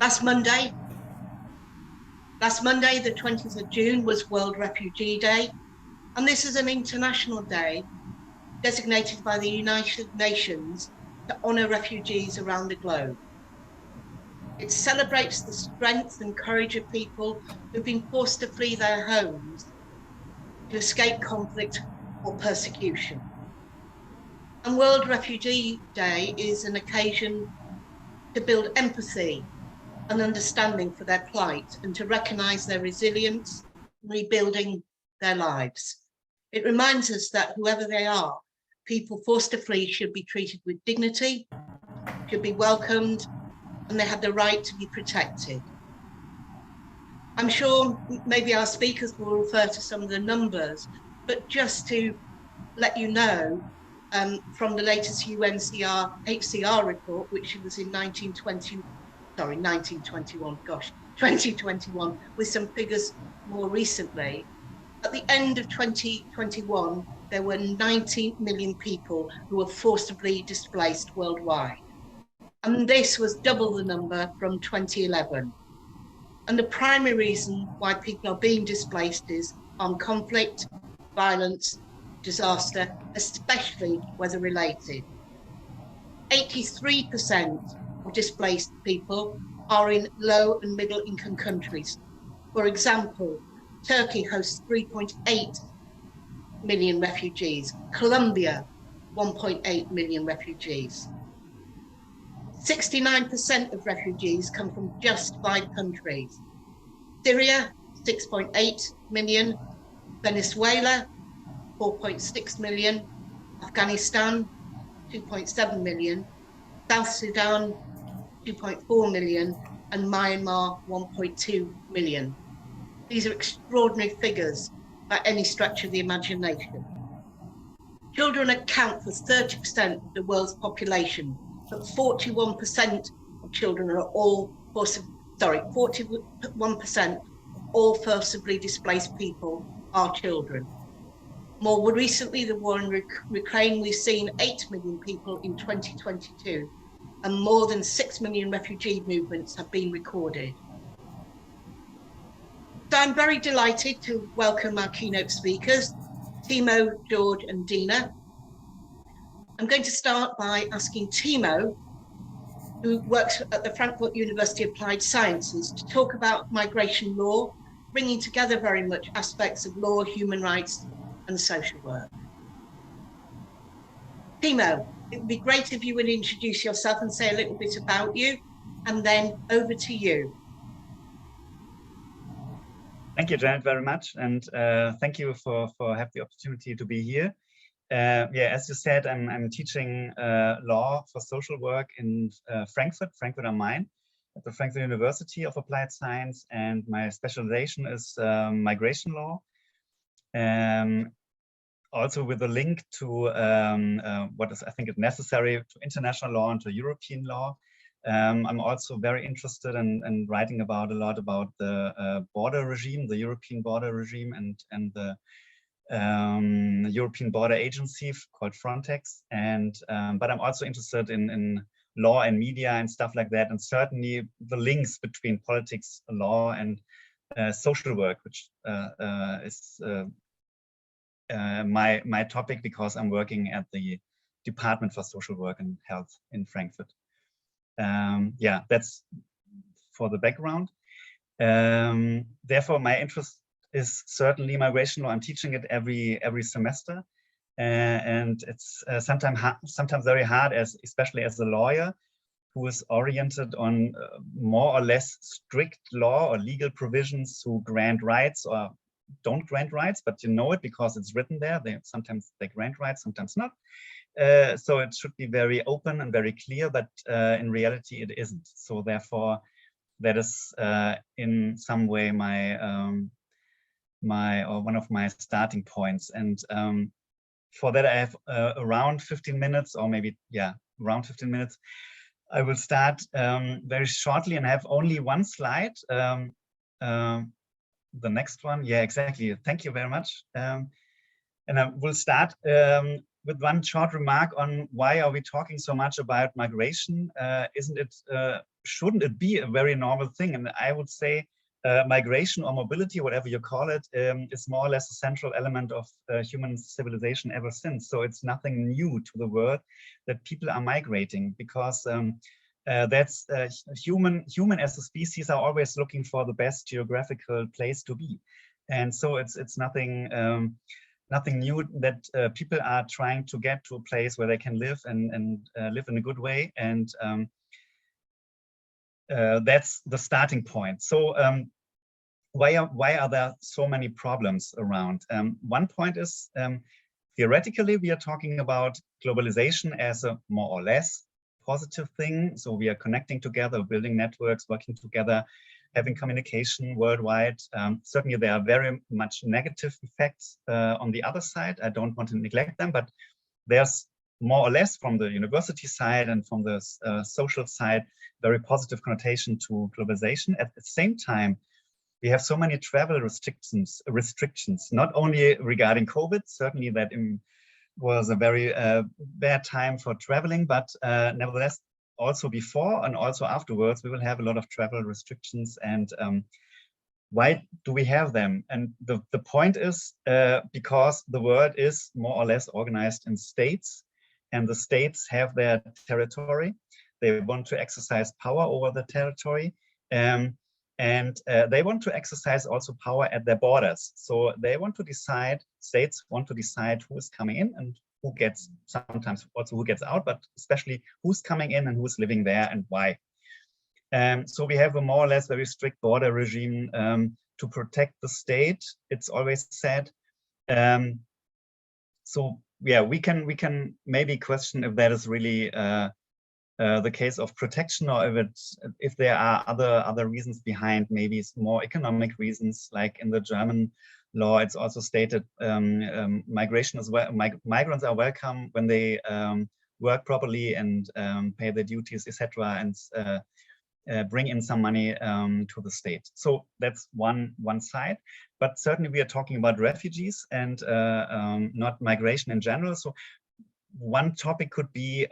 Last Monday, the 20th of June, was World Refugee Day, and this is an international day designated by the United Nations to honour refugees around the globe. It celebrates the strength and courage of people who've been forced to flee their homes to escape conflict or persecution. And World Refugee Day is an occasion to build empathy and understanding for their plight and to recognise their resilience in rebuilding their lives. It reminds us that whoever they are, people forced to flee should be treated with dignity, should be welcomed, and they have the right to be protected. I'm sure maybe our speakers will refer to some of the numbers, but just to let you know, from the latest HCR report, which was in 2021, with some figures more recently. At the end of 2021, there were 90 million people who were forcibly displaced worldwide. And this was double the number from 2011. And the primary reason why people are being displaced is armed conflict, violence, disaster, especially weather-related. 83% of displaced people are in low and middle income countries. For example, Turkey hosts 3.8 million refugees, Colombia 1.8 million refugees. 69% of refugees come from just 5 countries. Syria, 6.8 million, Venezuela, 4.6 million, Afghanistan, 2.7 million, South Sudan, 2.4 million, and Myanmar, 1.2 million. These are extraordinary figures by any stretch of the imagination. Children account for 30% of the world's population, but 41% of children are all 41% all forcibly displaced people are children. More recently, the war in Ukraine, we've seen 8 million people in 2022, and more than 6 million refugee movements have been recorded. So I'm very delighted to welcome our keynote speakers, Timo, George, and Dina. I'm going to start by asking Timo, who works at the Frankfurt University Applied Sciences, to talk about migration law, bringing together very much aspects of law, human rights, and social work. Timo, it would be great if you would introduce yourself and say a little bit about you, and then over to you. Thank you, Janet, very much, and thank you for having the opportunity to be here. Yeah, as you said, I'm teaching law for social work in Frankfurt am Main, at the Frankfurt University of Applied Science, and my specialization is migration law. Also with a link to what is, I think, is necessary to international law and to European law. I'm also very interested in writing about a lot about the border regime, the European border regime, and the European Border Agency called Frontex. And but I'm also interested in law and media and stuff like that, and certainly the links between politics, law, and social work, which is my topic, because I'm working at the Department for Social Work and Health in Frankfurt. Yeah, that's for the background. Therefore, my interest is certainly migration law. I'm teaching it every semester, and it's sometimes very hard, especially as a lawyer who is oriented on more or less strict law or legal provisions who grant rights or don't grant rights, but you know it because it's written there. Sometimes they grant rights, sometimes not. So it should be very open and very clear, but in reality it isn't. So therefore, that is in some way one of my starting points. And for that, I have around 15 minutes, or maybe, yeah, around 15 minutes. I will start very shortly, and I have only one slide. The next one, yeah, exactly. Thank you very much. And I will start with one short remark on why are we talking so much about migration? Shouldn't it be a very normal thing? And I would say migration or mobility, whatever you call it, is more or less a central element of human civilization ever since. So it's nothing new to the world that people are migrating, because that's human as a species are always looking for the best geographical place to be. And so it's nothing nothing new that people are trying to get to a place where they can live and live in a good way. And that's the starting point. So why are there so many problems around? One point is, theoretically, we are talking about globalization as a more or less positive thing. So we are connecting together, building networks, working together, having communication worldwide. Certainly there are very much negative effects on the other side. I don't want to neglect them, but there's more or less from the university side and from the social side, very positive connotation to globalization. At the same time, we have so many travel restrictions, not only regarding COVID, certainly that was a very bad time for traveling, but nevertheless, also before and also afterwards, we will have a lot of travel restrictions. And why do we have them? And the point is because the world is more or less organized in states, and the states have their territory. They want to exercise power over the territory. And they want to exercise also power at their borders. So they want to decide, states want to decide who is coming in and who gets, sometimes also who gets out, but especially who's coming in and who's living there and why. So we have a more or less very strict border regime to protect the state, it's always said. So yeah, we can maybe question if that is really the case of protection, or if there are other reasons behind. Maybe it's more economic reasons, like in the German law, it's also stated migration as well. Migrants are welcome when they work properly and pay their duties, etc., and bring in some money to the state. So that's one side. But certainly we are talking about refugees and not migration in general. So one topic could be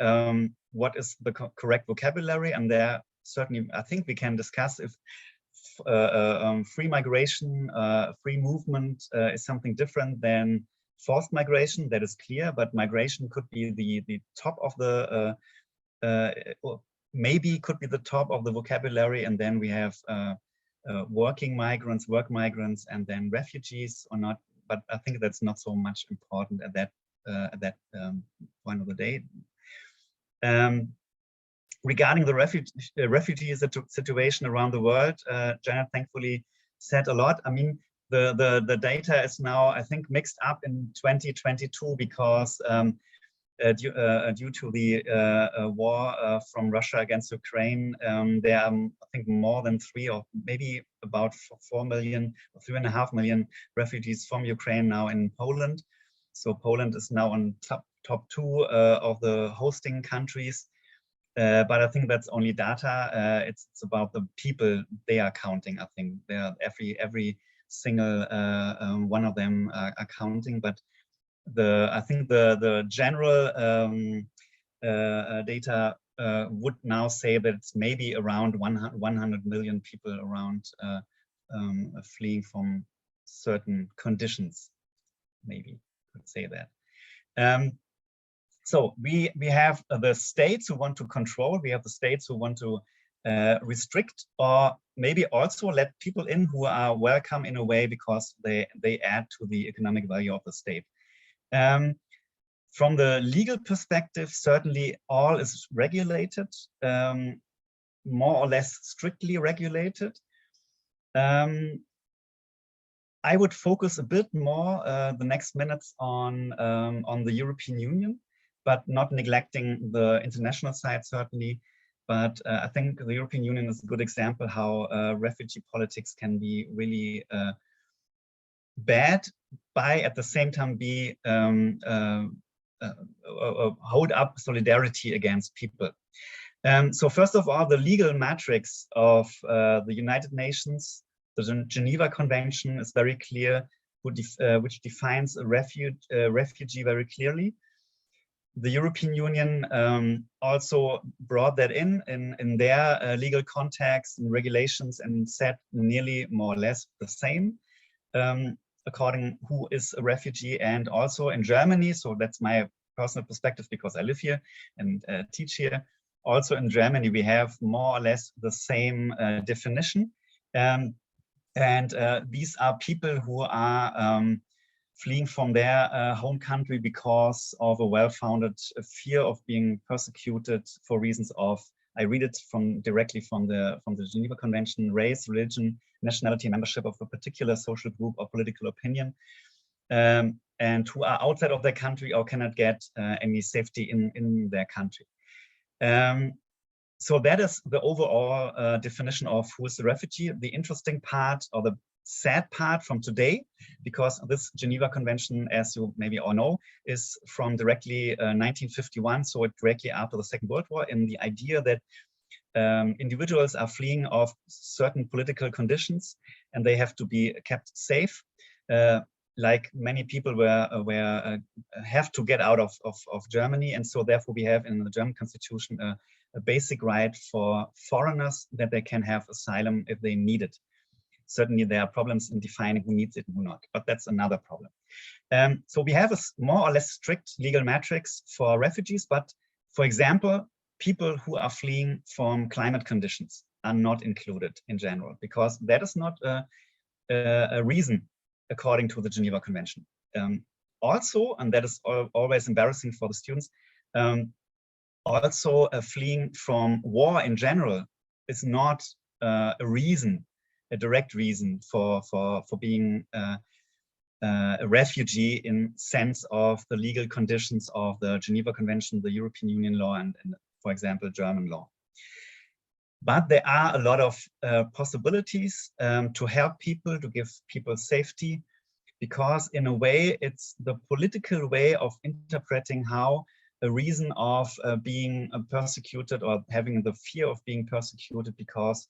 what is the correct vocabulary, and there certainly I think we can discuss if free migration, free movement is something different than forced migration. That is clear, but migration could be the top of the maybe could be the top of the vocabulary, and then we have working migrants, work migrants, and then refugees or not. But I think that's not so much important at that point of the day. Regarding the refugee situation around the world, Janet thankfully said a lot. I mean, the data is now, I think, mixed up in 2022 because due to the war from Russia against Ukraine, there are, I think, more than 3 or maybe about 4 million or 3.5 million refugees from Ukraine now in Poland. So Poland is now on top 2 of the hosting countries. But I think that's only data. It's about the people they are counting. I think they are every single one of them are counting. But I think the general data would now say that it's maybe around 100 million people around fleeing from certain conditions. Maybe could say that. So we have the states who want to control, we have the states who want to restrict, or maybe also let people in who are welcome in a way because they add to the economic value of the state. From the legal perspective, certainly all is regulated, more or less strictly regulated. I would focus a bit more the next minutes on the European Union, but not neglecting the international side, certainly. But I think the European Union is a good example how refugee politics can be really bad, by at the same time be hold up solidarity against people. So first of all, the legal matrix of the United Nations, the Geneva Convention, is very clear, which defines a refugee very clearly. The European Union also brought that in their legal context and regulations and said nearly more or less the same according who is a refugee. And also in Germany, so that's my personal perspective because I live here and teach here. Also in Germany, we have more or less the same definition. These are people who are fleeing from their home country because of a well-founded fear of being persecuted for reasons of, I read it directly from the Geneva Convention, race, religion, nationality, membership of a particular social group or political opinion, and who are outside of their country or cannot get any safety in their country. So that is the overall definition of who is a refugee. The interesting part, or the sad part from today, because this Geneva Convention, as you maybe all know, is from directly 1951, so directly after the Second World War, in the idea that individuals are fleeing of certain political conditions and they have to be kept safe. Like many people have to get out of Germany, and so therefore we have in the German constitution a basic right for foreigners that they can have asylum if they need it. Certainly there are problems in defining who needs it and who not, but that's another problem. So we have a more or less strict legal matrix for refugees, but for example, people who are fleeing from climate conditions are not included in general, because that is not a reason according to the Geneva Convention. Also, and that is always embarrassing for the students, also fleeing from war in general is not a reason, a direct reason for being a refugee in sense of the legal conditions of the Geneva Convention, the European Union law, and for example, German law. But there are a lot of possibilities to help people, to give people safety, because in a way, it's the political way of interpreting how a reason of being persecuted or having the fear of being persecuted because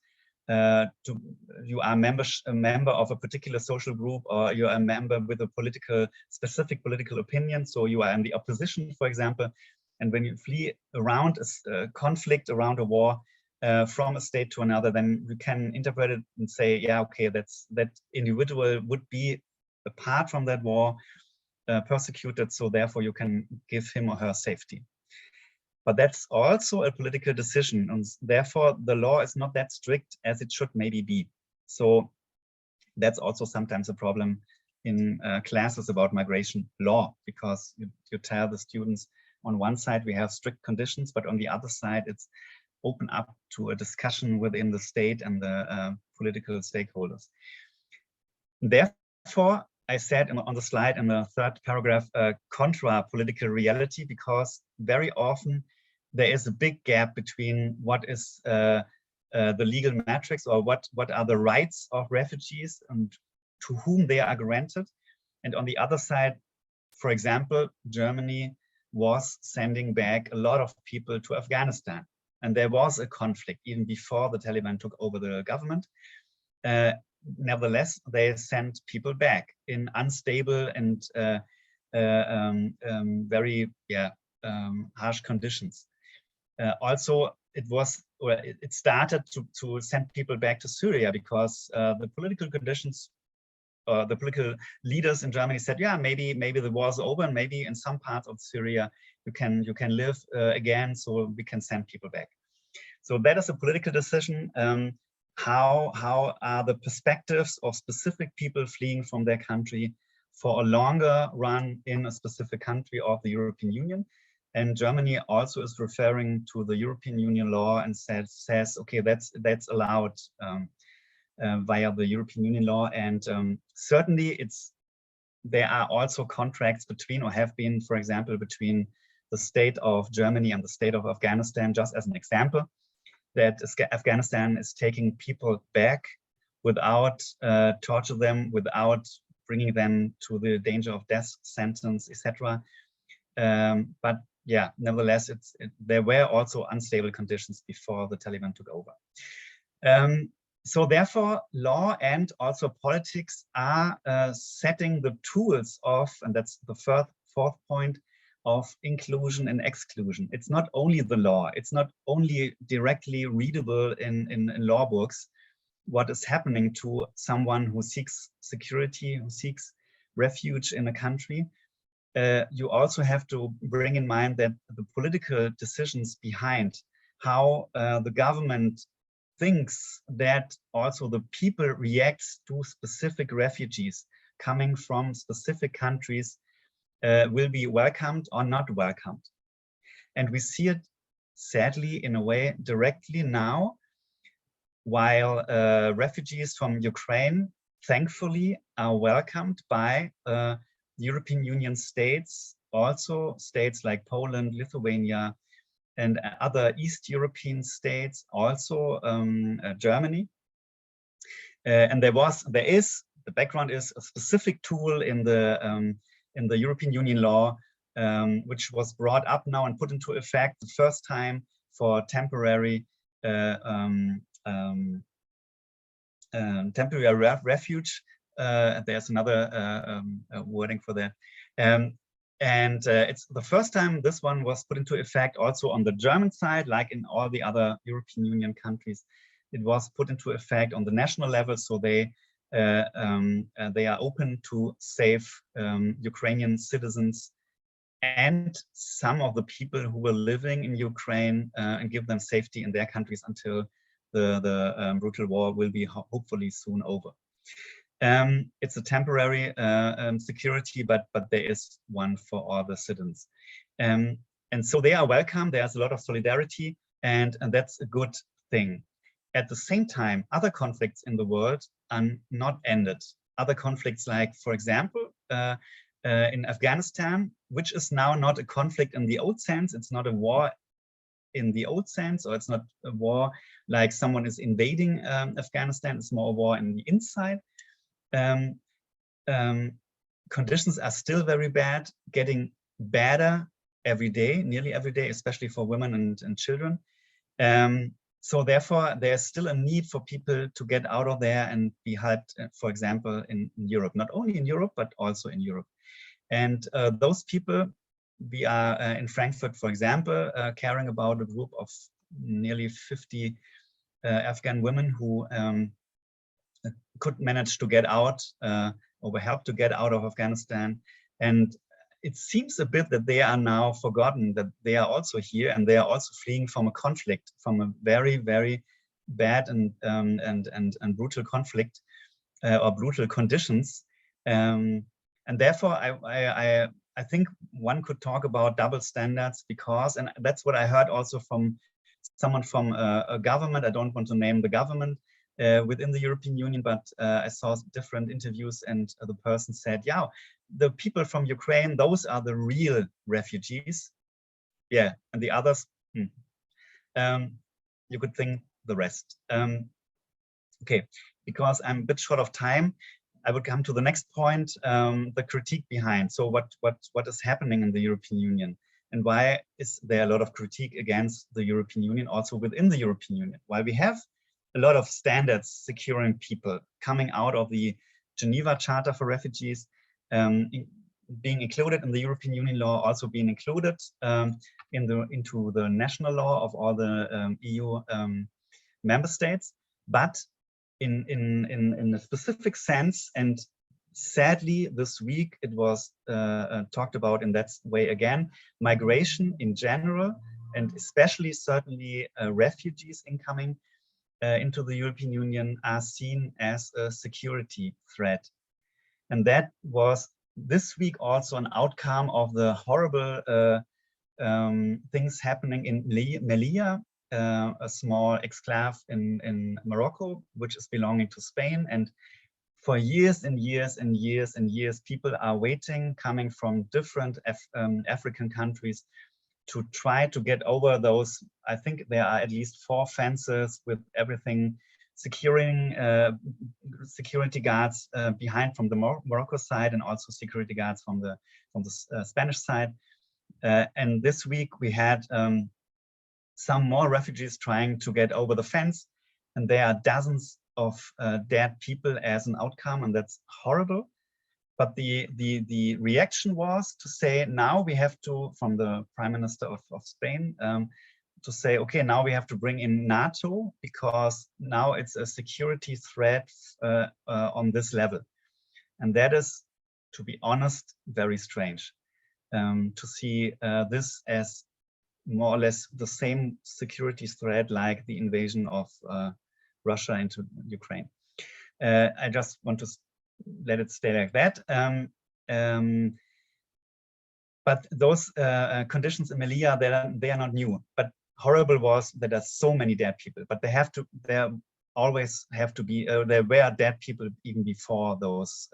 you are a member of a particular social group, or you are a member with a specific political opinion. So you are in the opposition, for example. And when you flee around a conflict, around a war from a state to another, then you can interpret it and say, yeah, okay, that individual would be, apart from that war, persecuted. So therefore you can give him or her safety. But that's also a political decision, and therefore the law is not that strict as it should maybe be. So that's also sometimes a problem in classes about migration law, because you tell the students on one side we have strict conditions, but on the other side it's open up to a discussion within the state and the political stakeholders. Therefore, I said on the slide in the third paragraph, contra political reality, because very often there is a big gap between what is the legal matrix, or what are the rights of refugees and to whom they are granted. And on the other side, for example, Germany was sending back a lot of people to Afghanistan. And there was a conflict even before the Taliban took over the government. Nevertheless, they sent people back in unstable and very harsh conditions. Also, it started to send people back to Syria because the political conditions, the political leaders in Germany said, yeah, maybe the war's over, and maybe in some parts of Syria you can live again, so we can send people back. So that is a political decision. How are the perspectives of specific people fleeing from their country for a longer run in a specific country of the European Union? And Germany also is referring to the European Union law and says, okay, that's allowed via the European Union law. And certainly there are also contracts between, or have been, for example, between the state of Germany and the state of Afghanistan, just as an example, that Afghanistan is taking people back without torture them, without bringing them to the danger of death sentence, etc. But yeah, nevertheless, there were also unstable conditions before the Taliban took over. So therefore, law and also politics are setting the tools of, and that's the fourth point, of inclusion and exclusion. It's not only the law, it's not only directly readable in law books, what is happening to someone who seeks security, who seeks refuge in a country. You also have to bring in mind that the political decisions behind how the government thinks that also the people reacts to specific refugees coming from specific countries will be welcomed or not welcomed. And we see it sadly in a way directly now, while refugees from Ukraine thankfully are welcomed by European Union states, also states like Poland, Lithuania, and other East European states, also Germany. And the background is a specific tool in the European Union law, which was brought up now and put into effect the first time for temporary refuge. There's another wording for that. It's the first time this one was put into effect also on the German side, like in all the other European Union countries. It was put into effect on the national level, so they are open to save Ukrainian citizens and some of the people who were living in Ukraine and give them safety in their countries until the brutal war will be hopefully soon over. It's a temporary security, but there is one for all the citizens. And so they are welcome. There's a lot of solidarity, and that's a good thing. At the same time, other conflicts in the world are not ended. Other conflicts like, for example, in Afghanistan, which is now not a conflict in the old sense. It's not a war in the old sense, or it's not a war like someone is invading Afghanistan. It's more a war in the inside. Conditions are still very bad, getting better every day, nearly every day, especially for women and children. So therefore, there's still a need for people to get out of there and be helped, for example, in Europe, not only in Europe, but also in Europe. And those people, we are in Frankfurt, for example, caring about a group of nearly 50 Afghan women who could manage to get out or were helped to get out of Afghanistan. And it seems a bit that they are now forgotten, that they are also here and they are also fleeing from a conflict, from a very, very bad and brutal conflict or brutal conditions. And therefore, I think one could talk about double standards because, and that's what I heard also from someone from a government, I don't want to name the government, within the European Union, but I saw different interviews and the person said, yeah, the people from Ukraine, those are the real refugees. Yeah, and the others, you could think the rest. Okay, because I'm a bit short of time, I would come to the next point, the critique behind. So what is happening in the European Union? And why is there a lot of critique against the European Union, also within the European Union? While we have a lot of standards securing people coming out of the Geneva Charter for Refugees, being included in the European Union law, also being included into the national law of all the EU member states, but in a specific sense, and sadly this week it was talked about in that way again, migration in general, and especially certainly refugees incoming into the European Union are seen as a security threat. And that was this week also an outcome of the horrible things happening in Melilla, a small exclave in Morocco, which is belonging to Spain. And for years and years and years and years, people are waiting, coming from different African countries to try to get over those. I think there are at least 4 fences with everything securing security guards behind from the Morocco side, and also security guards from the Spanish side. And this week we had some more refugees trying to get over the fence, and there are dozens of dead people as an outcome, and that's horrible. But the reaction was to say, now we have to, from the Prime Minister of Spain, to say, okay, now we have to bring in NATO because now it's a security threat on this level. And that is, to be honest, very strange to see this as more or less the same security threat like the invasion of Russia into Ukraine. I just want to let it stay like that. But those conditions in Melilla, they are not new. But horrible was that there's so many dead people. But there always have to be. There were dead people even before those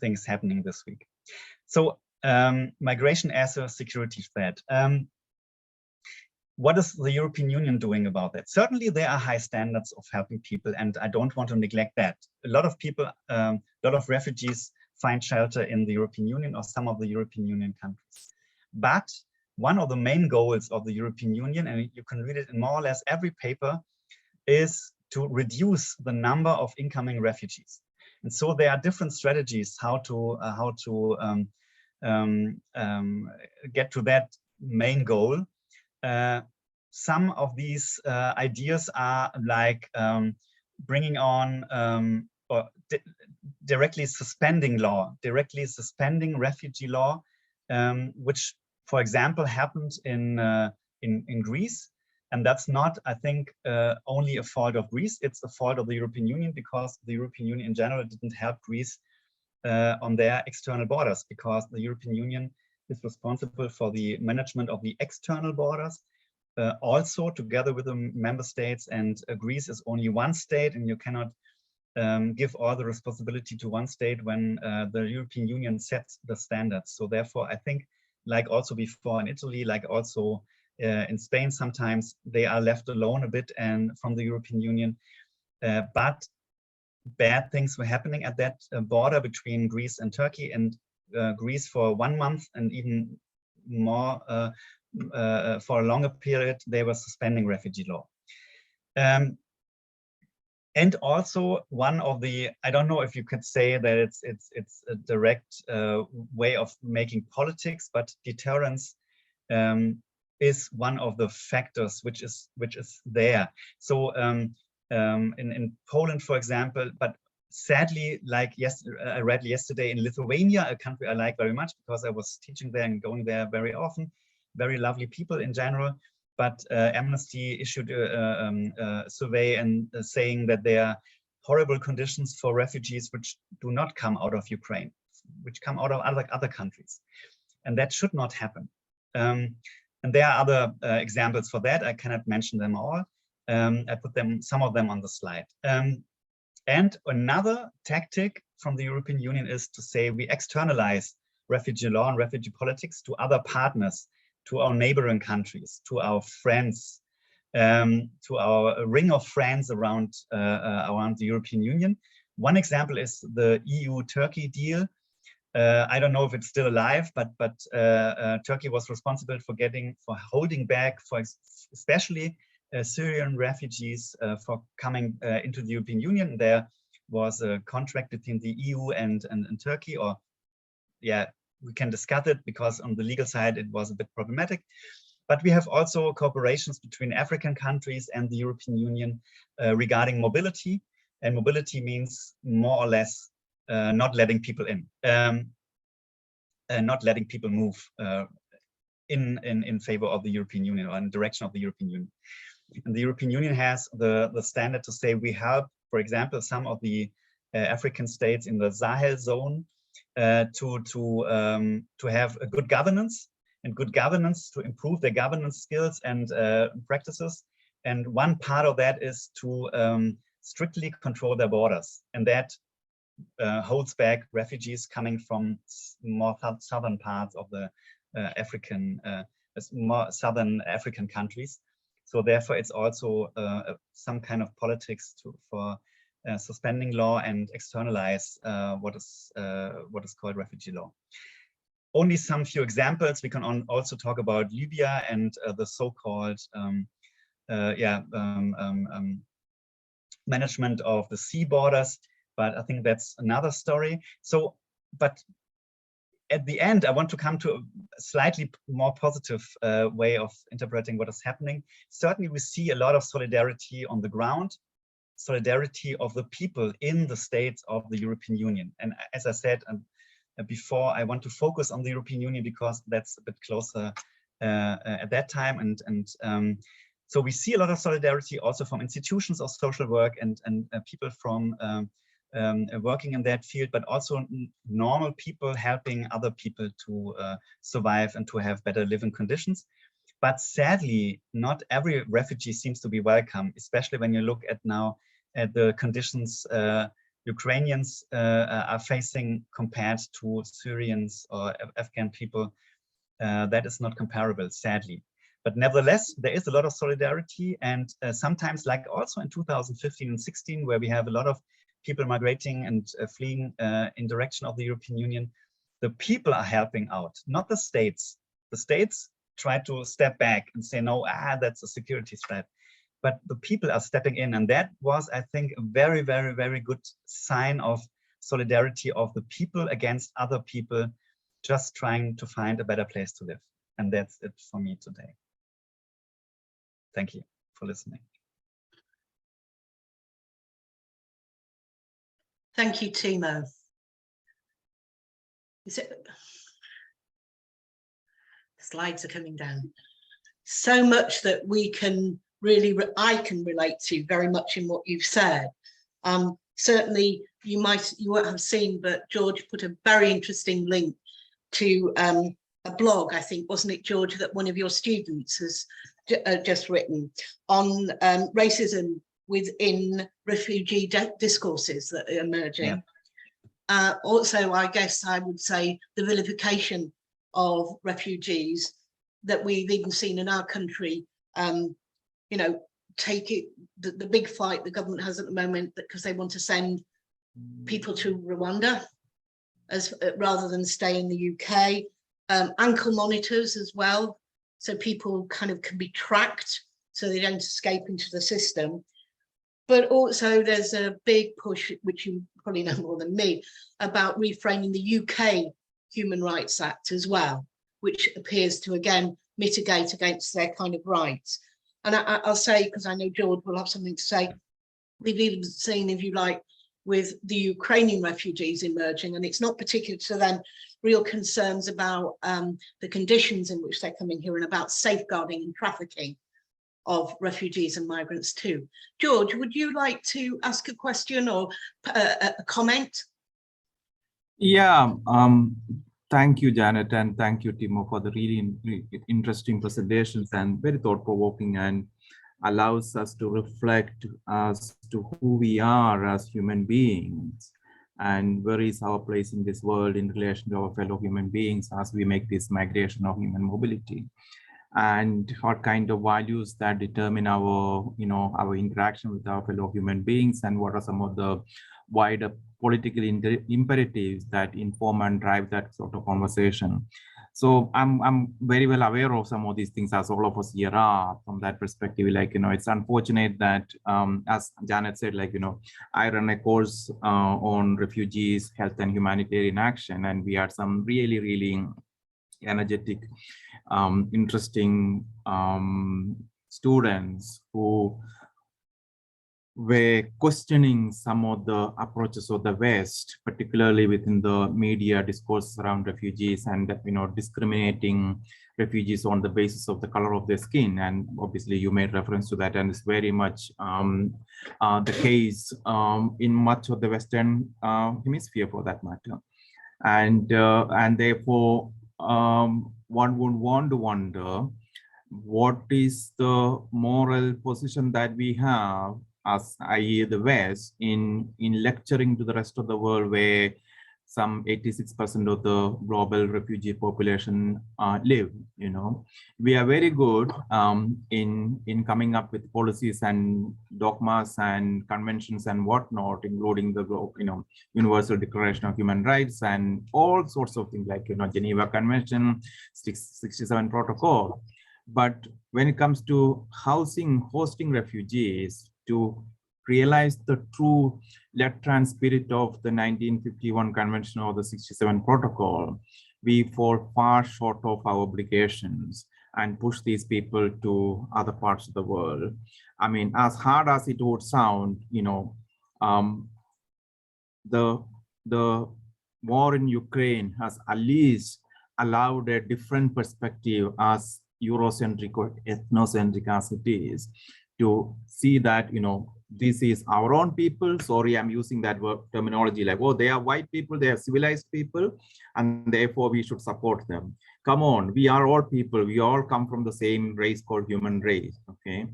things happening this week. So migration as a security threat. What is the European Union doing about that? Certainly there are high standards of helping people, and I don't want to neglect that. A lot of people, a lot of refugees find shelter in the European Union or some of the European Union countries. But one of the main goals of the European Union, and you can read it in more or less every paper, is to reduce the number of incoming refugees. And so there are different strategies how to get to that main goal. Some of these ideas are like bringing on or directly suspending refugee law, which, for example, happened in Greece. And that's not, I think, only a fault of Greece. It's a fault of the European Union, because the European Union in general didn't help Greece on their external borders, because the European Union is responsible for the management of the external borders, also together with the member states. And Greece is only one state, and you cannot give all the responsibility to one state when the European Union sets the standards. So therefore, I think, like also before in Italy, like also in Spain, sometimes they are left alone a bit and from the European Union. But bad things were happening at that border between Greece and Turkey, and Greece for 1 month and even more for a longer period, they were suspending refugee law. And also one of the, I don't know if you could say that it's a direct way of making politics, but deterrence is one of the factors which is there. So in Poland, for example, but sadly, like I read yesterday in Lithuania, a country I like very much because I was teaching there and going there very often, very lovely people in general. But Amnesty issued a survey and saying that there are horrible conditions for refugees which do not come out of Ukraine, which come out of other countries. And that should not happen. And there are other examples for that. I cannot mention them all. I put some of them on the slide. And another tactic from the European Union is to say we externalize refugee law and refugee politics to other partners, to our neighboring countries, to our friends, to our ring of friends around the European Union. One example is the EU-Turkey deal. I don't know if it's still alive, but Turkey was responsible for holding back, for especially Syrian refugees for coming into the European Union. There was a contract between the EU and Turkey, or yeah, we can discuss it because on the legal side it was a bit problematic. But we have also cooperations between African countries and the European Union regarding mobility. And mobility means more or less not letting people in, not letting people move in favor of the European Union or in direction of the European Union. And the European Union has the standard to say we help, for example, some of the African states in the Sahel zone to have a good governance, to improve their governance skills and practices. And one part of that is to strictly control their borders, and that holds back refugees coming from more southern parts of the more southern African countries. So therefore, it's also some kind of politics for suspending law and externalize what is called refugee law. Only some few examples. We can also talk about Libya and the so-called management of the sea borders. but I think that's another story. So, but at the end, I want to come to a slightly more positive way of interpreting what is happening. Certainly, we see a lot of solidarity on the ground, solidarity of the people in the states of the European Union. And as I said before, I want to focus on the European Union because that's a bit closer at that time. And so we see a lot of solidarity also from institutions of social work and people from working in that field, but also normal people helping other people to survive and to have better living conditions. But sadly, not every refugee seems to be welcome, especially when you look at now at the conditions Ukrainians are facing compared to Syrians or Afghan people. That is not comparable, sadly. But nevertheless, there is a lot of solidarity, and sometimes, like also in 2015 and 16, where we have a lot of people migrating and fleeing in direction of the European Union, the people are helping out, not the states. The states try to step back and say, no, that's a security threat. But the people are stepping in. And that was, I think, a very, very, very good sign of solidarity of the people against other people, just trying to find a better place to live. And that's it for me today. Thank you for listening. Thank you, Timo. The slides are coming down. So much that we can really, I can relate to very much in what you've said. Certainly, you won't have seen, but George put a very interesting link to a blog, I think, wasn't it, George, that one of your students has just written on racism within refugee discourses that are emerging. Yeah. Also, I guess I would say the vilification of refugees that we've even seen in our country. You know, take it, the big fight the government has at the moment, because they want to send people to Rwanda as rather than stay in the UK. Ankle monitors as well, so people kind of can be tracked so they don't escape into the system. But also there's a big push, which you probably know more than me, about reframing the UK Human Rights Act as well, which appears to again mitigate against their kind of rights. And I'll say, because I know George will have something to say, we've even seen, if you like, with the Ukrainian refugees emerging, and it's not particular to them, real concerns about the conditions in which they're coming here and about safeguarding and trafficking of refugees and migrants too. George, would you like to ask a question or a comment? Yeah, thank you, Janet, and thank you, Timo, for the really interesting presentations and very thought-provoking, and allows us to reflect as to who we are as human beings and where is our place in this world in relation to our fellow human beings as we make this migration of human mobility, and what kind of values that determine our, our interaction with our fellow human beings, and what are some of the wider political imperatives that inform and drive that sort of conversation. So I'm very well aware of some of these things, as all of us here are, from that perspective. Like, it's unfortunate that, as Janet said, like, I run a course on refugees, health and humanitarian action, and we had some really, really energetic, interesting students who were questioning some of the approaches of the West, particularly within the media discourse around refugees, and discriminating refugees on the basis of the color of their skin. And obviously you made reference to that, and it's very much the case in much of the Western hemisphere, for that matter. And therefore one would want to wonder, what is the moral position that we have as, i.e. the West, in lecturing to the rest of the world, where some 86% of the global refugee population live. We are very good in coming up with policies and dogmas and conventions and whatnot, including the Universal Declaration of Human Rights and all sorts of things, like Geneva Convention, 67 Protocol. But when it comes to hosting refugees, to realize the true left-hand spirit of the 1951 Convention or the 67 Protocol, we fall far short of our obligations and push these people to other parts of the world. I mean, as hard as it would sound, you know, the war in Ukraine has at least allowed a different perspective as Eurocentric or ethnocentric as it is, to see that, you know, this is our own people. Sorry, I'm using that word terminology like, oh, they are white people, they are civilized people, and therefore we should support them. Come on, we are all people. We all come from the same race called human race, okay?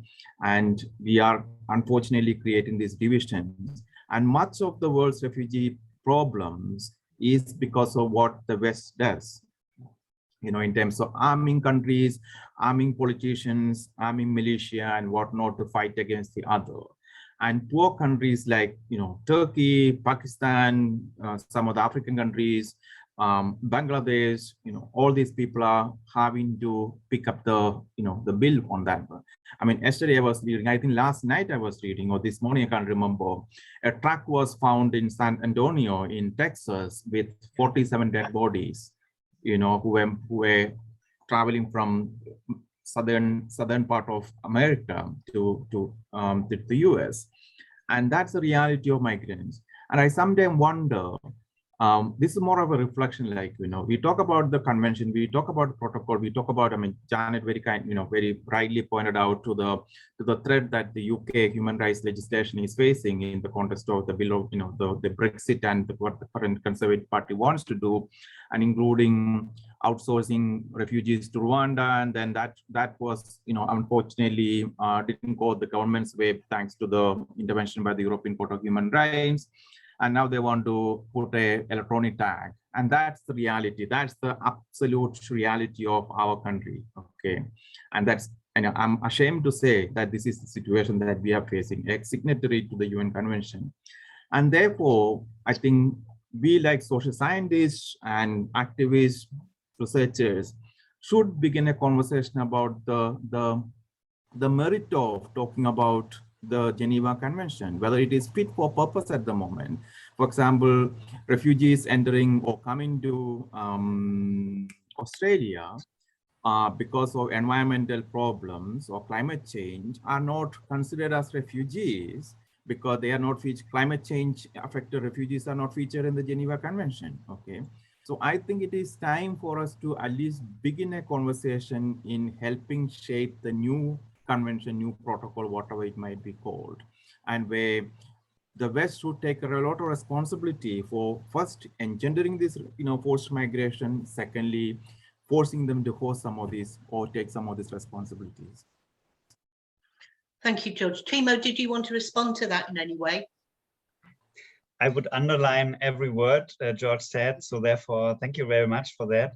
And we are unfortunately creating these divisions. And much of the world's refugee problems is because of what the West does. You know, in terms of arming countries, arming politicians, arming militia and whatnot to fight against the other. And poor countries like, you know, Turkey, Pakistan, some of the African countries, Bangladesh, you know, all these people are having to pick up the, you know, the bill on that. I mean, yesterday I was reading, I think last night I was reading, or this morning, I can't remember, a truck was found in San Antonio in Texas with 47 dead bodies, you know, who were traveling from southern part of America to the US. And that's the reality of migrants. And I sometimes wonder, this is more of a reflection, like, you know, we talk about the convention, we talk about the protocol, we talk about, I mean, Janet very kind, you know, very rightly pointed out to the threat that the UK human rights legislation is facing in the context of the bill of, you know, the Brexit and what the current Conservative Party wants to do, and including outsourcing refugees to Rwanda. And then that was, you know, unfortunately didn't go the government's way thanks to the intervention by the European Court of Human Rights. And now they want to put an electronic tag. And that's the reality. That's the absolute reality of our country, okay? And that's, and I'm ashamed to say that this is the situation that we are facing, a signatory to the UN Convention. And therefore, I think we, like social scientists and activists, researchers, should begin a conversation about the merit of talking about the Geneva Convention, whether it is fit for purpose at the moment. For example, refugees entering or coming to Australia because of environmental problems or climate change are not considered as refugees because they are not featured. Climate change affected refugees are not featured in the Geneva Convention, okay? So I think it is time for us to at least begin a conversation in helping shape the new convention, new protocol, whatever it might be called, and where the West should take a lot of responsibility for first engendering this, you know, forced migration, secondly, forcing them to host some of these or take some of these responsibilities. Thank you, George. Timo, did you want to respond to that in any way? I would underline every word George said, so therefore, thank you very much for that.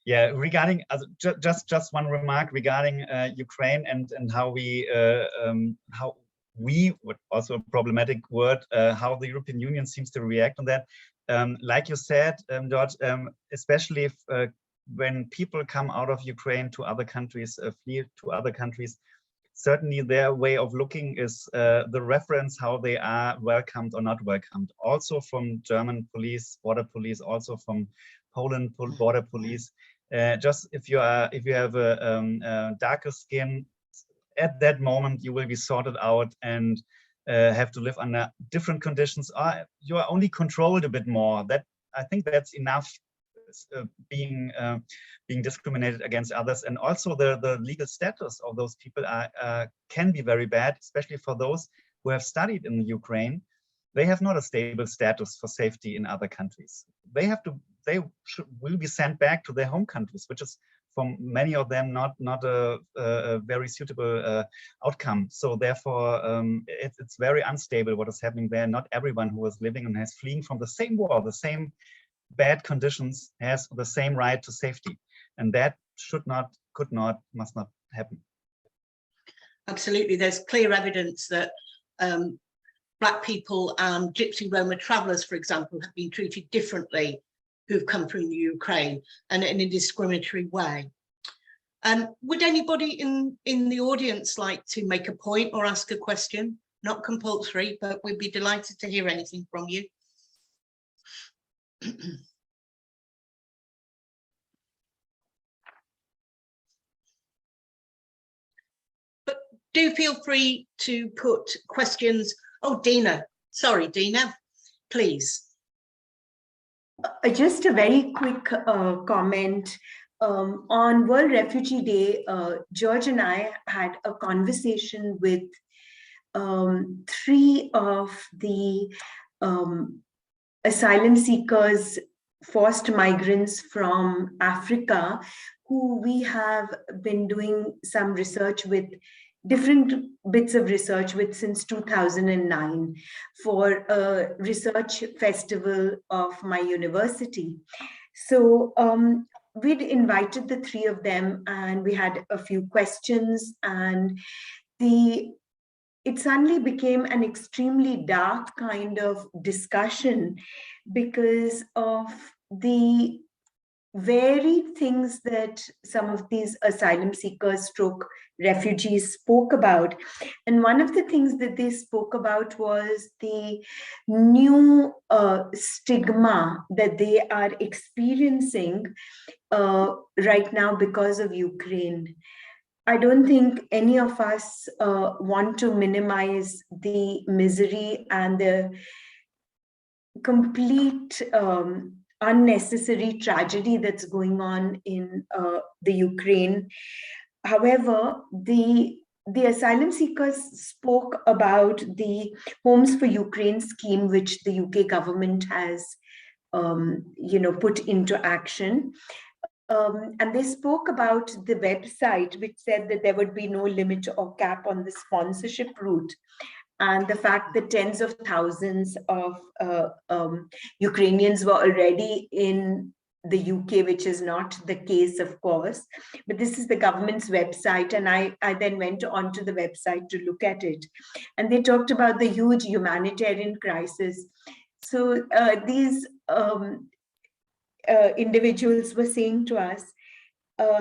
Yeah, regarding just one remark regarding Ukraine and how we also a problematic word, how the European Union seems to react on that. Like you said, George, especially if, when people come out of Ukraine to other countries, flee to other countries, certainly their way of looking is the reference how they are welcomed or not welcomed. Also from German police, border police, also from Poland border police. Just if you have a darker skin, at that moment you will be sorted out and have to live under different conditions. You are only controlled a bit more. That, I think that's enough. Being discriminated against others, and also the legal status of those people can be very bad, especially for those who have studied in the Ukraine. They have not a stable status for safety in other countries. They will be sent back to their home countries, which is for many of them not a very suitable outcome. So therefore, it's very unstable what is happening there. Not everyone who is living and has fleeing from the same war, the same bad conditions, has the same right to safety, and that should not, could not, must not happen. Absolutely, there's clear evidence that Black people and Gypsy Roma travellers, for example, have been treated differently who've come from the Ukraine and in a discriminatory way. Would anybody in the audience like to make a point or ask a question? Not compulsory, but we'd be delighted to hear anything from you. But do feel free to put questions. Oh, Dina, sorry, Dina, please. Just a very quick comment. On World Refugee Day, George and I had a conversation with 3 of the asylum seekers, forced migrants from Africa, who we have been doing some research with, different bits of research with since 2009 for a research festival of my university. So we'd invited the 3 of them and we had a few questions, and it suddenly became an extremely dark kind of discussion because of the varied things that some of these asylum seekers stroke refugees spoke about. And one of the things that they spoke about was the new stigma that they are experiencing right now because of Ukraine. I don't think any of us want to minimize the misery and the complete unnecessary tragedy that's going on in the Ukraine. However, the asylum seekers spoke about the Homes for Ukraine scheme, which the UK government has put into action. And they spoke about the website, which said that there would be no limit or cap on the sponsorship route. And the fact that tens of thousands of Ukrainians were already in the UK, which is not the case, of course. But this is the government's website. And I then went onto the website to look at it. And they talked about the huge humanitarian crisis. So these individuals were saying to us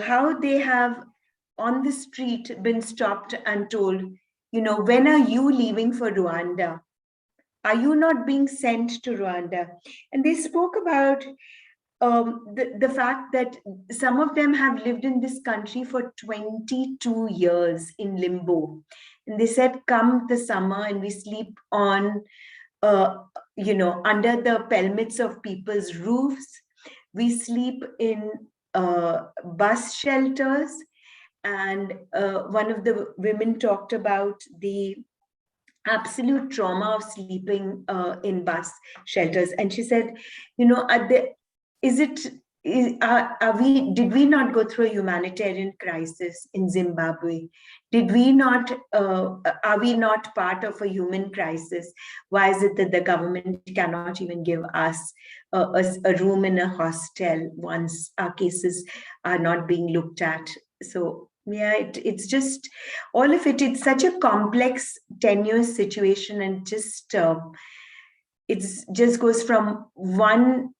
how they have on the street been stopped and told, when are you leaving for Rwanda? Are you not being sent to Rwanda? And they spoke about the fact that some of them have lived in this country for 22 years in limbo. And they said, come the summer and we sleep on, under the pelmets of people's roofs. We sleep in bus shelters. And one of the women talked about the absolute trauma of sleeping in bus shelters. And she said, did we not go through a humanitarian crisis in Zimbabwe? Did we not, are we not part of a human crisis? Why is it that the government cannot even give us a room in a hostel once our cases are not being looked at? So yeah, it's just all of it. It's such a complex, tenuous situation, and just it just goes from one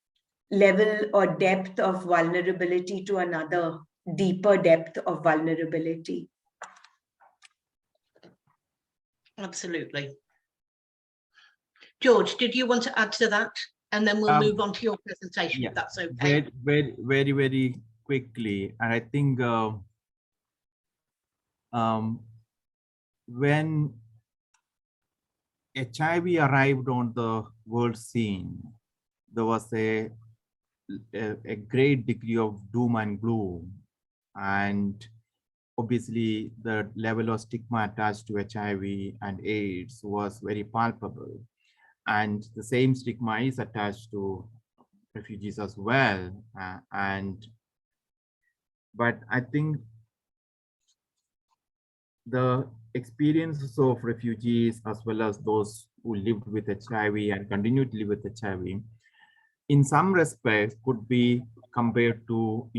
level or depth of vulnerability to another deeper depth of vulnerability. Absolutely. George, did you want to add to that? And then we'll move on to your presentation, if that's okay. Very, very quickly. And I think when HIV arrived on the world scene, there was a great degree of doom and gloom. And obviously the level of stigma attached to HIV and AIDS was very palpable. And the same stigma is attached to refugees as well. But I think the experiences of refugees, as well as those who lived with HIV and continue to live with HIV, in some respects could be compared to,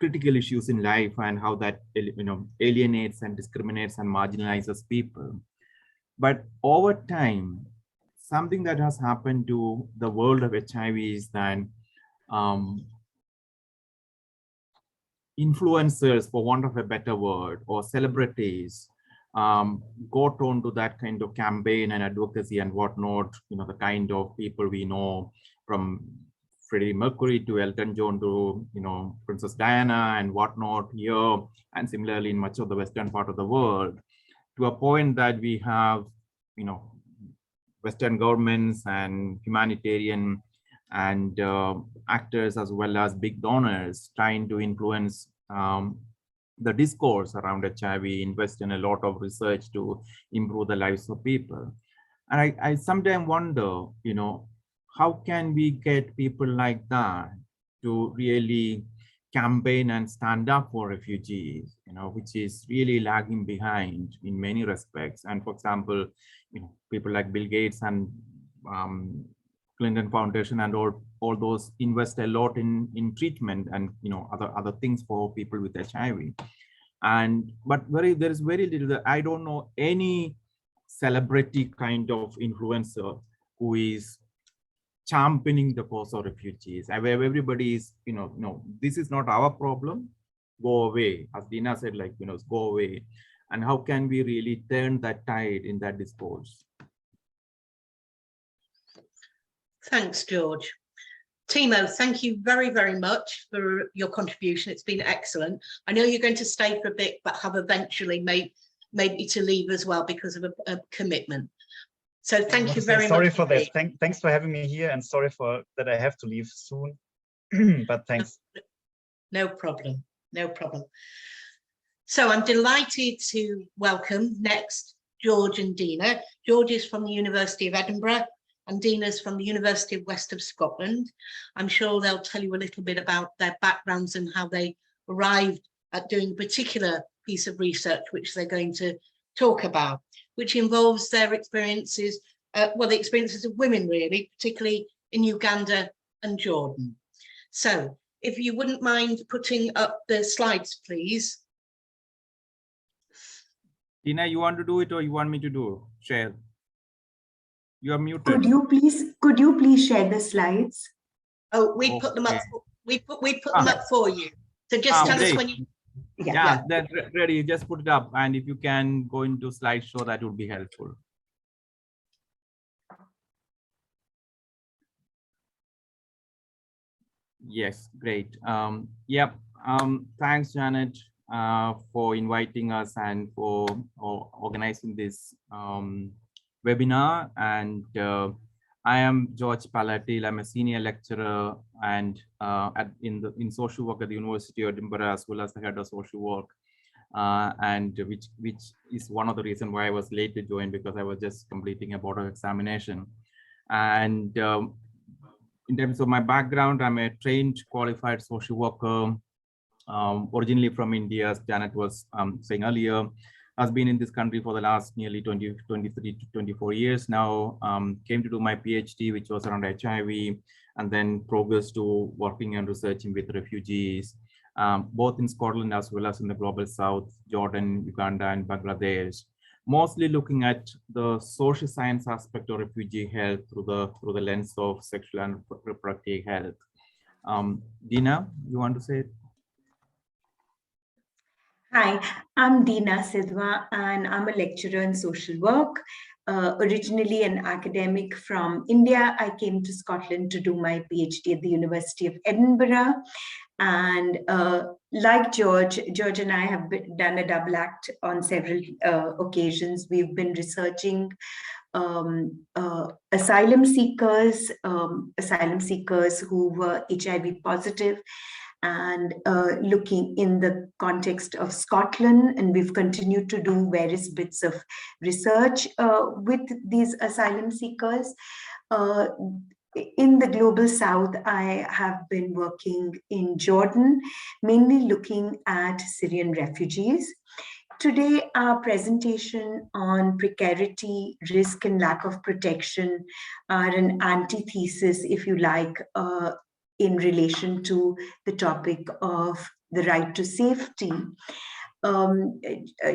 critical issues in life and how that, alienates and discriminates and marginalizes people. But over time, something that has happened to the world of HIV is that influencers, for want of a better word, or celebrities got onto that kind of campaign and advocacy and whatnot, the kind of people we know, from Freddie Mercury to Elton John to, Princess Diana and whatnot here, and similarly in much of the Western part of the world, to a point that we have, Western governments and humanitarian and actors, as well as big donors, trying to influence the discourse around HIV, invest in a lot of research to improve the lives of people. And I sometimes wonder, how can we get people like that to really campaign and stand up for refugees, which is really lagging behind in many respects. And for example, people like Bill Gates and Clinton Foundation and all those invest a lot in treatment and other things for people with HIV. But there is very little. I don't know any celebrity kind of influencer who is championing the cause of refugees. Everybody is, no, this is not our problem. Go away, as Dina said, go away. And how can we really turn that tide in that discourse? Thanks, George. Timo, thank you very, very much for your contribution. It's been excellent. I know you're going to stay for a bit, but have eventually maybe to leave as well because of a commitment. So thank you very much. Sorry for that. Thanks for having me here, and sorry for that I have to leave soon. But thanks. No problem. No problem. So I'm delighted to welcome next George and Dina. George is from the University of Edinburgh and Dina's from the University of West of Scotland. I'm sure they'll tell you a little bit about their backgrounds and how they arrived at doing a particular piece of research which they're going to talk about, which involves their experiences, the experiences of women really, particularly in Uganda and Jordan. So if you wouldn't mind putting up the slides, please. Dina, you want to do it or you want me to share? You are muted. Could you please share the slides? Oh, we put them up. We put them up for you. So just tell us when you. Yeah, that's ready. Just put it up, and if you can go into slideshow, that would be helpful. Yes, great. Thanks, Janet, for inviting us and for organizing this webinar. And I am George Palyttil. I'm a senior lecturer and in social work at the University of Edinburgh, as well as the head of social work, and which is one of the reasons why I was late to join, because I was just completing a board of examination. And in terms of my background, I'm a trained qualified social worker, originally from India, as Janet was saying earlier. Has been in this country for the last nearly 23 to 24 years now. Came to do my PhD, which was around HIV, and then progressed to working and researching with refugees, both in Scotland as well as in the global south, Jordan, Uganda, and Bangladesh. Mostly looking at the social science aspect of refugee health through the lens of sexual and reproductive health. Dina, you want to say it? Hi, I'm Dina Sidhva, and I'm a lecturer in social work. Originally an academic from India, I came to Scotland to do my PhD at the University of Edinburgh. And like George and I have done a double act on several occasions. We've been researching asylum seekers who were HIV positive, and looking in the context of Scotland, and we've continued to do various bits of research with these asylum seekers. In the global south, I have been working in Jordan, mainly looking at Syrian refugees. Today, our presentation on precarity, risk, and lack of protection are an antithesis, if you like, in relation to the topic of the right to safety.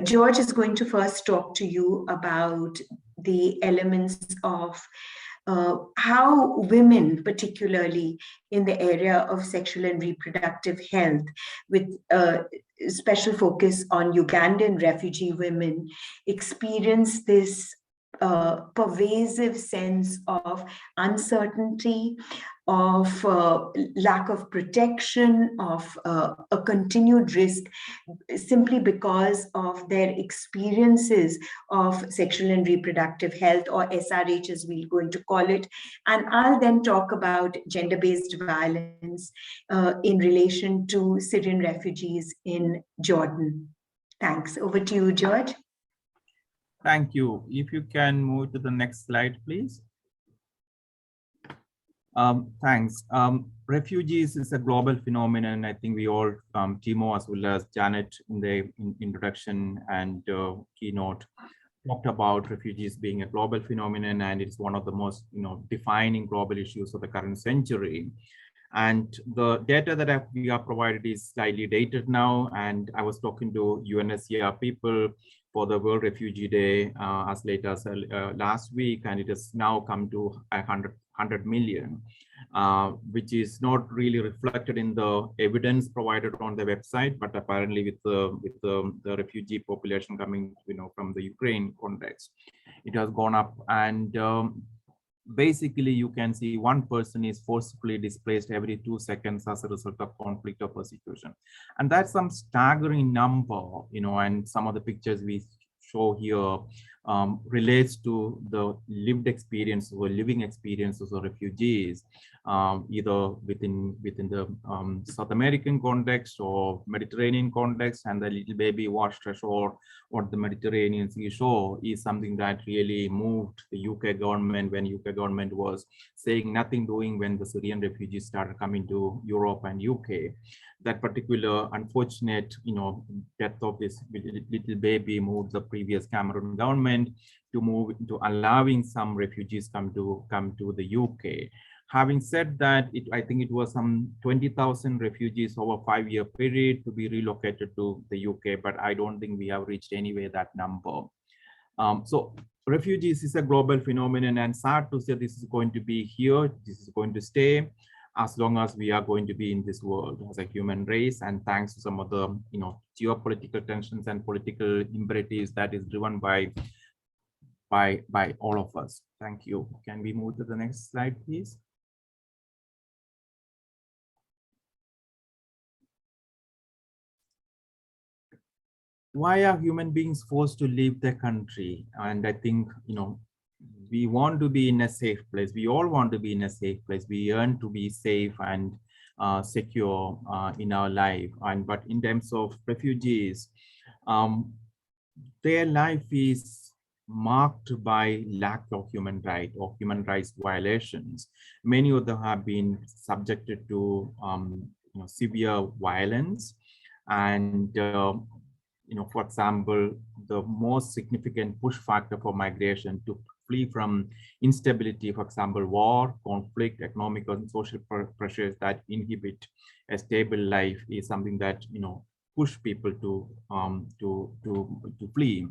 George is going to first talk to you about the elements of how women, particularly in the area of sexual and reproductive health, with special focus on Ugandan refugee women, experience this pervasive sense of uncertainty, of lack of protection, of a continued risk, simply because of their experiences of sexual and reproductive health, or SRH as we're going to call it. And I'll then talk about gender-based violence in relation to Syrian refugees in Jordan. Thanks. Over to you, George. Thank you. If you can move to the next slide, please. Thanks. Refugees is a global phenomenon. I think we all, Timo as well as Janet in the introduction and keynote, talked about refugees being a global phenomenon, and it's one of the most defining global issues of the current century. And the data that we are provided is slightly dated now, and I was talking to UNHCR people for the World Refugee Day as late as last week, and it has now come to 100 million, which is not really reflected in the evidence provided on the website, but apparently with the refugee population coming from the Ukraine context, it has gone up. And basically you can see one person is forcibly displaced every 2 seconds as a result of conflict or persecution, and that's some staggering number, and some of the pictures we show here relates to the lived experience or living experiences of refugees, either within the South American context or Mediterranean context. And the little baby washed ashore on the Mediterranean Sea shore is something that really moved the UK government when UK government was saying nothing doing when the Syrian refugees started coming to Europe and UK. That particular unfortunate, death of this little baby moved the previous Cameroon government to move into allowing some refugees come to the UK. Having said that, I think it was some 20,000 refugees over a 5-year period to be relocated to the UK, but I don't think we have reached anyway that number. So refugees is a global phenomenon, and sad to say this is going to be here, this is going to stay as long as we are going to be in this world as a human race, and thanks to some of the geopolitical tensions and political imperatives that is driven by all of us. Thank you. Can we move to the next slide, please? Why are human beings forced to leave their country? And I think, we want to be in a safe place. We all want to be in a safe place. We yearn to be safe and secure in our life. But in terms of refugees, their life is marked by lack of human rights or human rights violations. Many of them have been subjected to severe violence, and for example, the most significant push factor for migration to flee from instability, for example, war, conflict, economic and social pressures that inhibit a stable life, is something that push people to flee.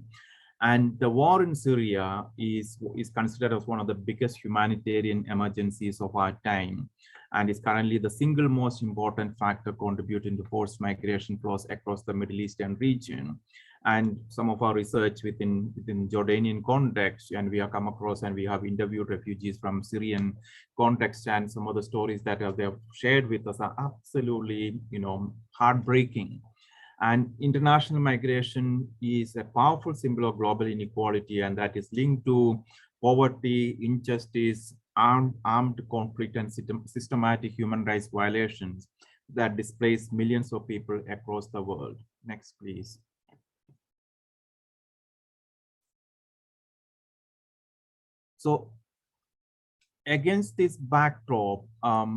And the war in Syria is considered as one of the biggest humanitarian emergencies of our time, and is currently the single most important factor contributing to forced migration flows across the Middle Eastern region. And some of our research within Jordanian context, and we have come across and we have interviewed refugees from Syrian context, and some of the stories that they have shared with us are absolutely heartbreaking. And international migration is a powerful symbol of global inequality, and that is linked to poverty, injustice, armed conflict, and systematic human rights violations that displace millions of people across the world. Next, please. So against this backdrop, I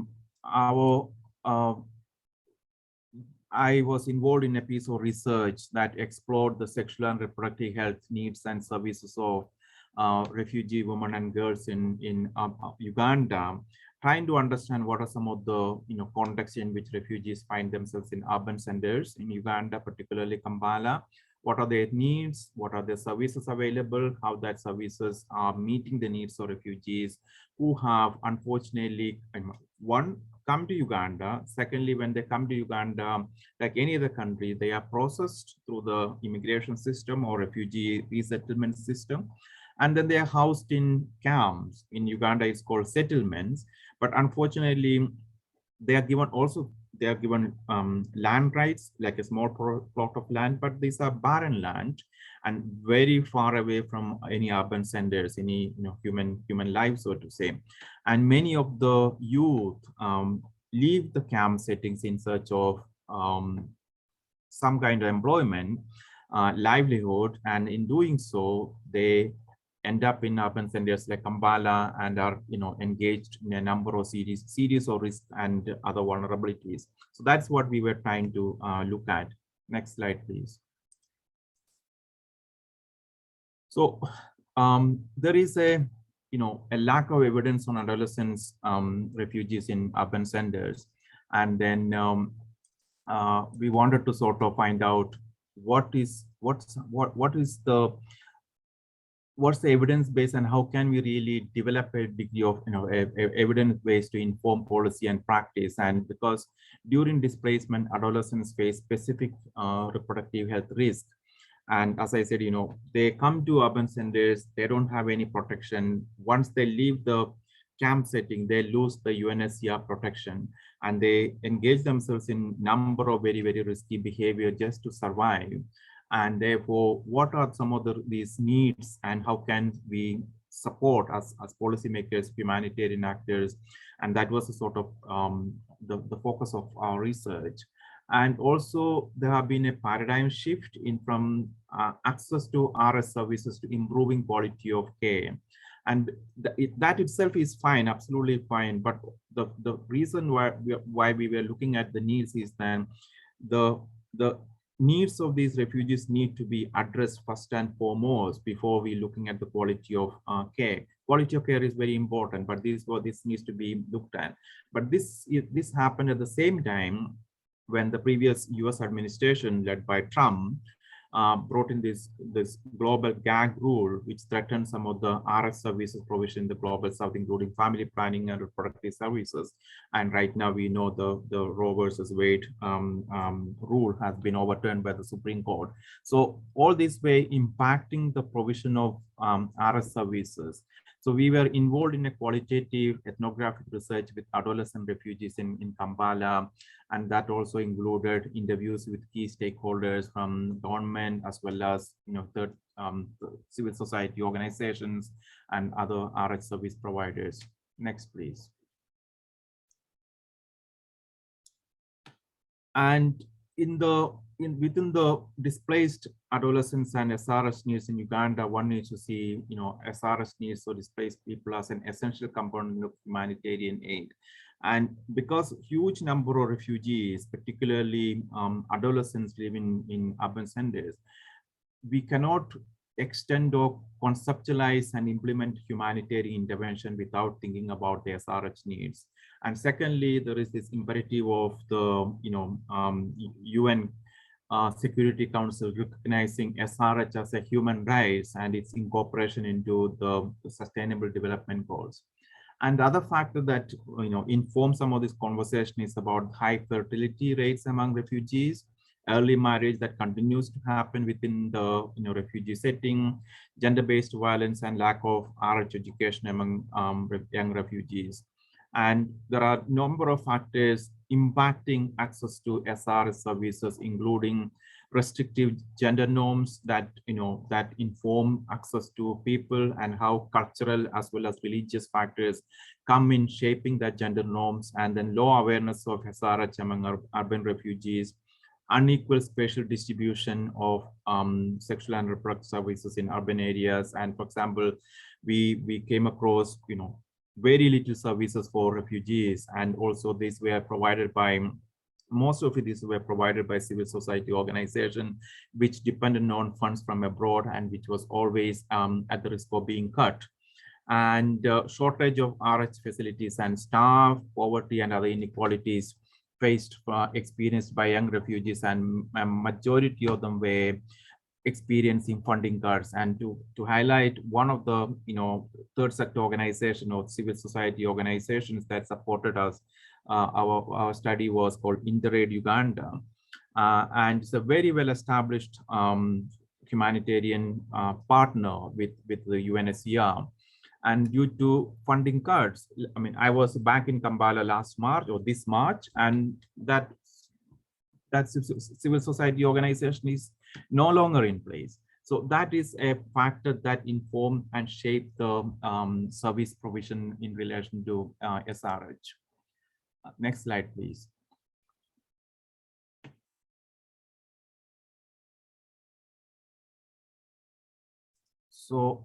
was involved in a piece of research that explored the sexual and reproductive health needs and services of refugee women and girls in Uganda, trying to understand what are some of the contexts in which refugees find themselves in urban centers in Uganda, particularly Kampala, what are their needs, what are the services available, how that services are meeting the needs of refugees who have unfortunately, one, come to Uganda. Secondly, when they come to Uganda, like any other country, they are processed through the immigration system or refugee resettlement system. And then they are housed in camps. In Uganda, it's called settlements. But unfortunately, they are given land rights, like a small plot of land, but these are barren land and very far away from any urban centers, any human life, so to say. And many of the youth leave the camp settings in search of some kind of employment, livelihood, and in doing so, they end up in urban centers like Kampala and are engaged in a number of series of risks and other vulnerabilities. So that's what we were trying to look at. Next slide, please. So there is a lack of evidence on adolescents refugees in urban centers, and then we wanted to sort of find out what's the evidence base and how can we really develop a degree of evidence base to inform policy and practice. And because during displacement, adolescents face specific reproductive health risks. And as I said, they come to urban centers, they don't have any protection. Once they leave the camp setting, they lose the UNHCR protection, and they engage themselves in number of very, very risky behavior just to survive. And therefore, what are some of these needs, and how can we support as policymakers, humanitarian actors? And that was a sort of the focus of our research. And also, there have been a paradigm shift from access to RS services to improving quality of care. And that itself is fine, absolutely fine. But the reason why we were looking at the needs is then the needs of these refugees need to be addressed first and foremost before we looking at the quality of care. Quality of care is very important, but this needs to be looked at. But this happened at the same time when the previous US administration led by Trump brought in this global gag rule, which threatened some of the RS services provision in the global south, including family planning and reproductive services. And right now we know the Roe versus Wade rule has been overturned by the Supreme Court. So all this way impacting the provision of RS services. So we were involved in a qualitative ethnographic research with adolescent refugees in Kampala, and that also included interviews with key stakeholders from government as well as civil society organizations and other RX service providers. Next, please. And within the displaced adolescents and SRS needs in Uganda, one needs to see, SRS needs, so displaced people, as an essential component of humanitarian aid. And because huge number of refugees, particularly adolescents living in urban centers, we cannot extend or conceptualize and implement humanitarian intervention without thinking about the SRH needs. And secondly, there is this imperative of the UN Security Council recognizing SRH as a human rights and its incorporation into the Sustainable Development Goals. And the other factor that informs some of this conversation is about high fertility rates among refugees, early marriage that continues to happen within the refugee setting, gender-based violence, and lack of RH education among young refugees. And there are a number of factors impacting access to SRS services, including restrictive gender norms that that inform access to people, and how cultural as well as religious factors come in shaping that gender norms, and then low awareness of SRH among urban refugees, unequal spatial distribution of sexual and reproductive services in urban areas. And for example, we came across very little services for refugees, and also these were provided by most of these were provided by civil society organization, which depended on funds from abroad and which was always at the risk of being cut. And shortage of RH facilities and staff, poverty and other inequalities experienced by young refugees, and a majority of them were experiencing funding cuts. And to highlight one of the third sector organization or civil society organizations that supported us, our study was called Interaid Uganda, and it's a very well established humanitarian partner with the UNHCR. And due to funding cuts, I mean, I was back in Kampala last March or this March, and that civil society organization is no longer in place. So that is a factor that informed and shaped the service provision in relation to SRH. Next slide, please. So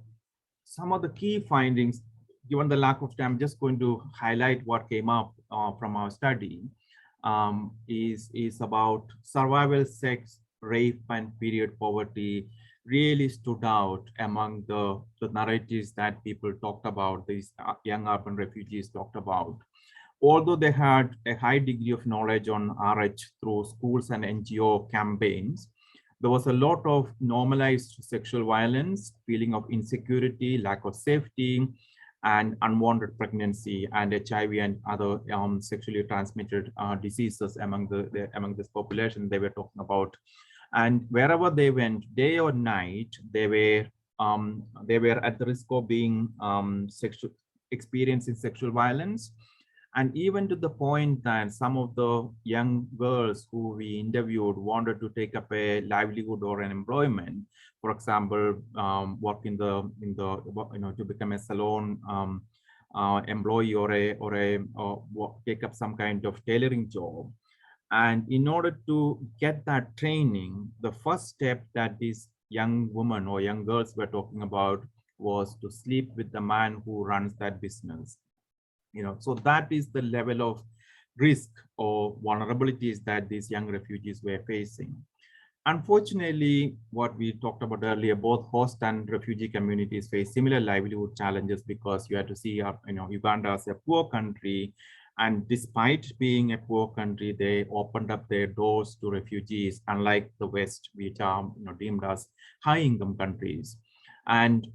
some of the key findings, given the lack of time, I'm just going to highlight what came up from our study, is about survival, sex, rape, and period poverty really stood out among the narratives that people talked about, these young urban refugees talked about. Although they had a high degree of knowledge on RH through schools and NGO campaigns, there was a lot of normalized sexual violence, feeling of insecurity, lack of safety, and unwanted pregnancy, and HIV and other sexually transmitted diseases among this population they were talking about. And wherever they went, day or night, they were at the risk of being experiencing sexual violence. And even to the point that some of the young girls who we interviewed wanted to take up a livelihood or an employment, for example, work to become a salon employee or take up some kind of tailoring job. And in order to get that training, the first step that these young women or young girls were talking about was to sleep with the man who runs that business. So that is the level of risk or vulnerabilities that these young refugees were facing. Unfortunately, what we talked about earlier, both host and refugee communities face similar livelihood challenges, because you have to see, Uganda as a poor country, and despite being a poor country, they opened up their doors to refugees, unlike the West, which are deemed as high-income countries. And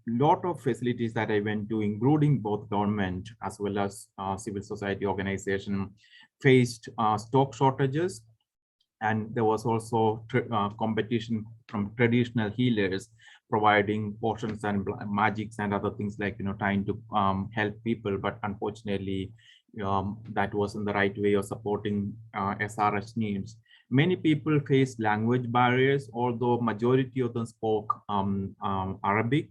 lot of facilities that I went to, including both government as well as civil society organization, faced stock shortages. And there was also competition from traditional healers providing potions and magics and other things, like trying to help people. But unfortunately, that wasn't the right way of supporting SRH needs. Many people faced language barriers, although majority of them spoke Arabic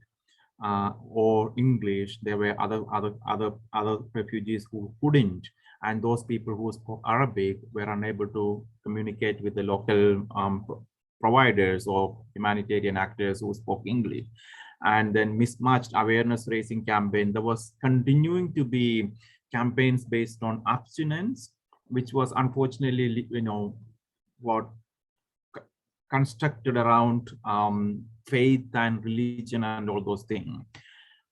or English. There were other refugees who couldn't, and those people who spoke Arabic were unable to communicate with the local providers or humanitarian actors who spoke English. And then mismatched awareness raising campaign. There was continuing to be campaigns based on abstinence, which was unfortunately, what constructed around faith and religion and all those things.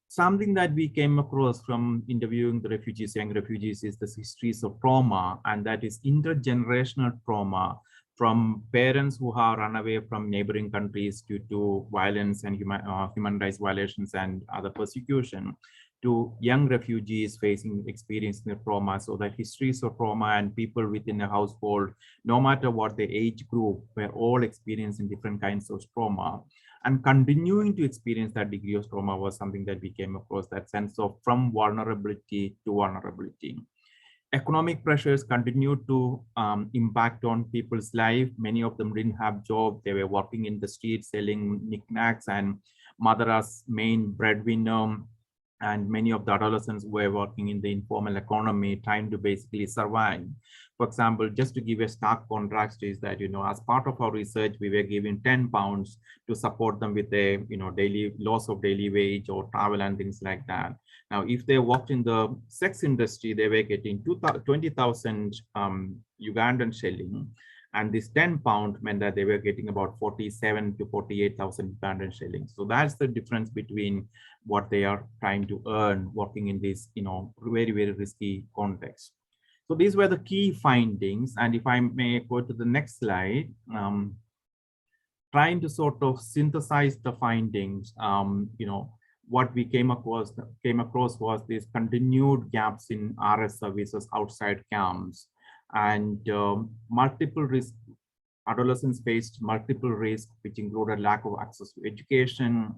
Something that we came across from interviewing the refugees, young refugees, is the histories of trauma, and that is intergenerational trauma from parents who have run away from neighboring countries due to violence and human rights violations and other persecution, to young refugees experiencing the trauma. So the histories of trauma and people within a household, no matter what the age group, were all experiencing different kinds of trauma. And continuing to experience that degree of trauma was something that we came across, that sense of from vulnerability to vulnerability. Economic pressures continued to impact on people's life. Many of them didn't have jobs. They were working in the streets selling knickknacks, and mother as main breadwinner. And many of the adolescents were working in the informal economy, trying to basically survive. For example, just to give a stark contrast is that, as part of our research, we were giving £10 to support them with a, daily loss of daily wage or travel and things like that. Now, if they worked in the sex industry, they were getting 20,000 Ugandan shilling. And this £10 meant that they were getting about 47 to 48,000 Ugandan shillings. So that's the difference between what they are trying to earn working in this, very, very risky context. So these were the key findings. And if I may go to the next slide, trying to sort of synthesize the findings, what we came across was these continued gaps in RS services outside camps, and multiple risk. Adolescents faced multiple risks, which included lack of access to education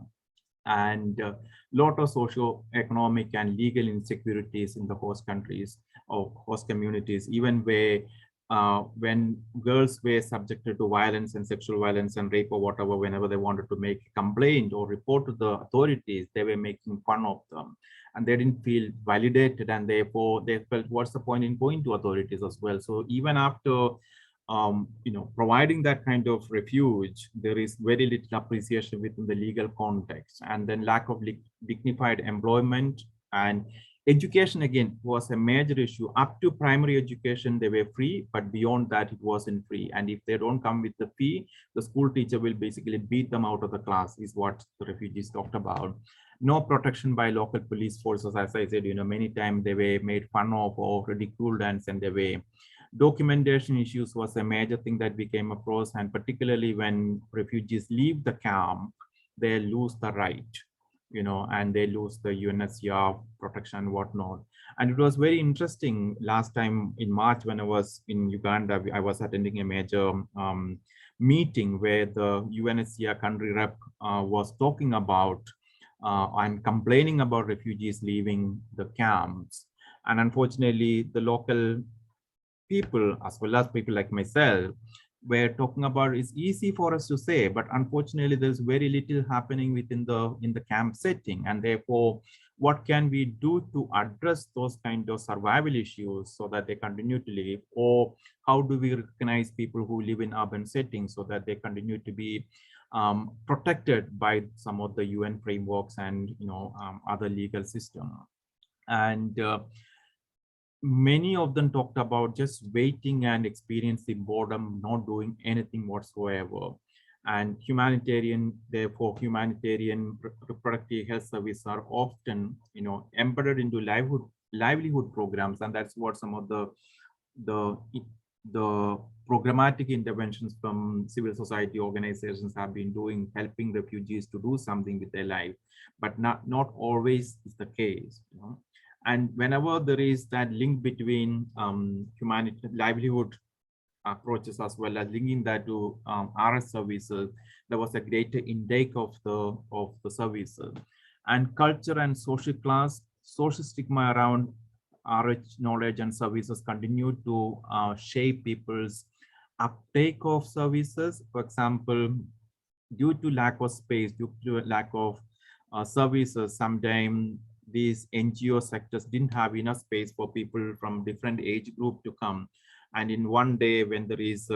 and a lot of socio-economic and legal insecurities in the host countries or host communities, even where when girls were subjected to violence and sexual violence and rape or whatever, whenever they wanted to make a complaint or report to the authorities, they were making fun of them and they didn't feel validated, and therefore they felt, what's the point in going to authorities as well? So even after providing that kind of refuge, there is very little appreciation within the legal context, and then lack of dignified employment. And education, again, was a major issue. Up to primary education, they were free, but beyond that, it wasn't free. And if they don't come with the fee, the school teacher will basically beat them out of the class, is what the refugees talked about. No protection by local police forces, as I said, many times they were made fun of or ridiculed and sent away. Documentation issues was a major thing that we came across, and particularly when refugees leave the camp, they lose the right, and they lose the UNHCR protection and whatnot. And it was very interesting last time in March when I was in Uganda, I was attending a major meeting where the UNHCR country rep was talking about and complaining about refugees leaving the camps. And unfortunately, the local people, as well as people like myself, were talking about, it's easy for us to say, but unfortunately there's very little happening within the camp setting, and therefore what can we do to address those kind of survival issues so that they continue to live, or how do we recognize people who live in urban settings so that they continue to be protected by some of the UN frameworks and other legal system. And many of them talked about just waiting and experiencing boredom, not doing anything whatsoever. And therefore humanitarian reproductive health services are often, embedded into livelihood programs, and that's what some of the programmatic interventions from civil society organizations have been doing, helping refugees to do something with their life, but not always is the case. And whenever there is that link between livelihood approaches as well as linking that to RS services, there was a greater intake of the services. And culture and social class, social stigma around RH knowledge and services continue to shape people's uptake of services. For example, due to lack of space, due to lack of services, sometimes these NGO sectors didn't have enough space for people from different age group to come. And in one day, when there is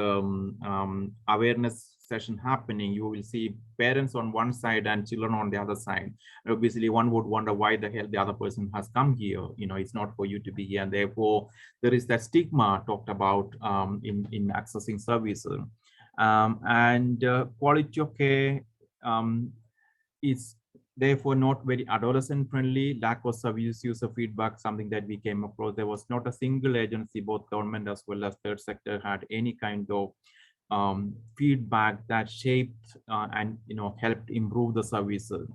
awareness session happening, you will see parents on one side and children on the other side. Obviously, one would wonder why the hell the other person has come here. It's not for you to be here. And therefore, there is that stigma talked about in accessing services. And quality of care is therefore not very adolescent friendly. Lack of service user feedback, something that we came across. There was not a single agency, both government as well as third sector, had any kind of feedback that shaped and helped improve the services.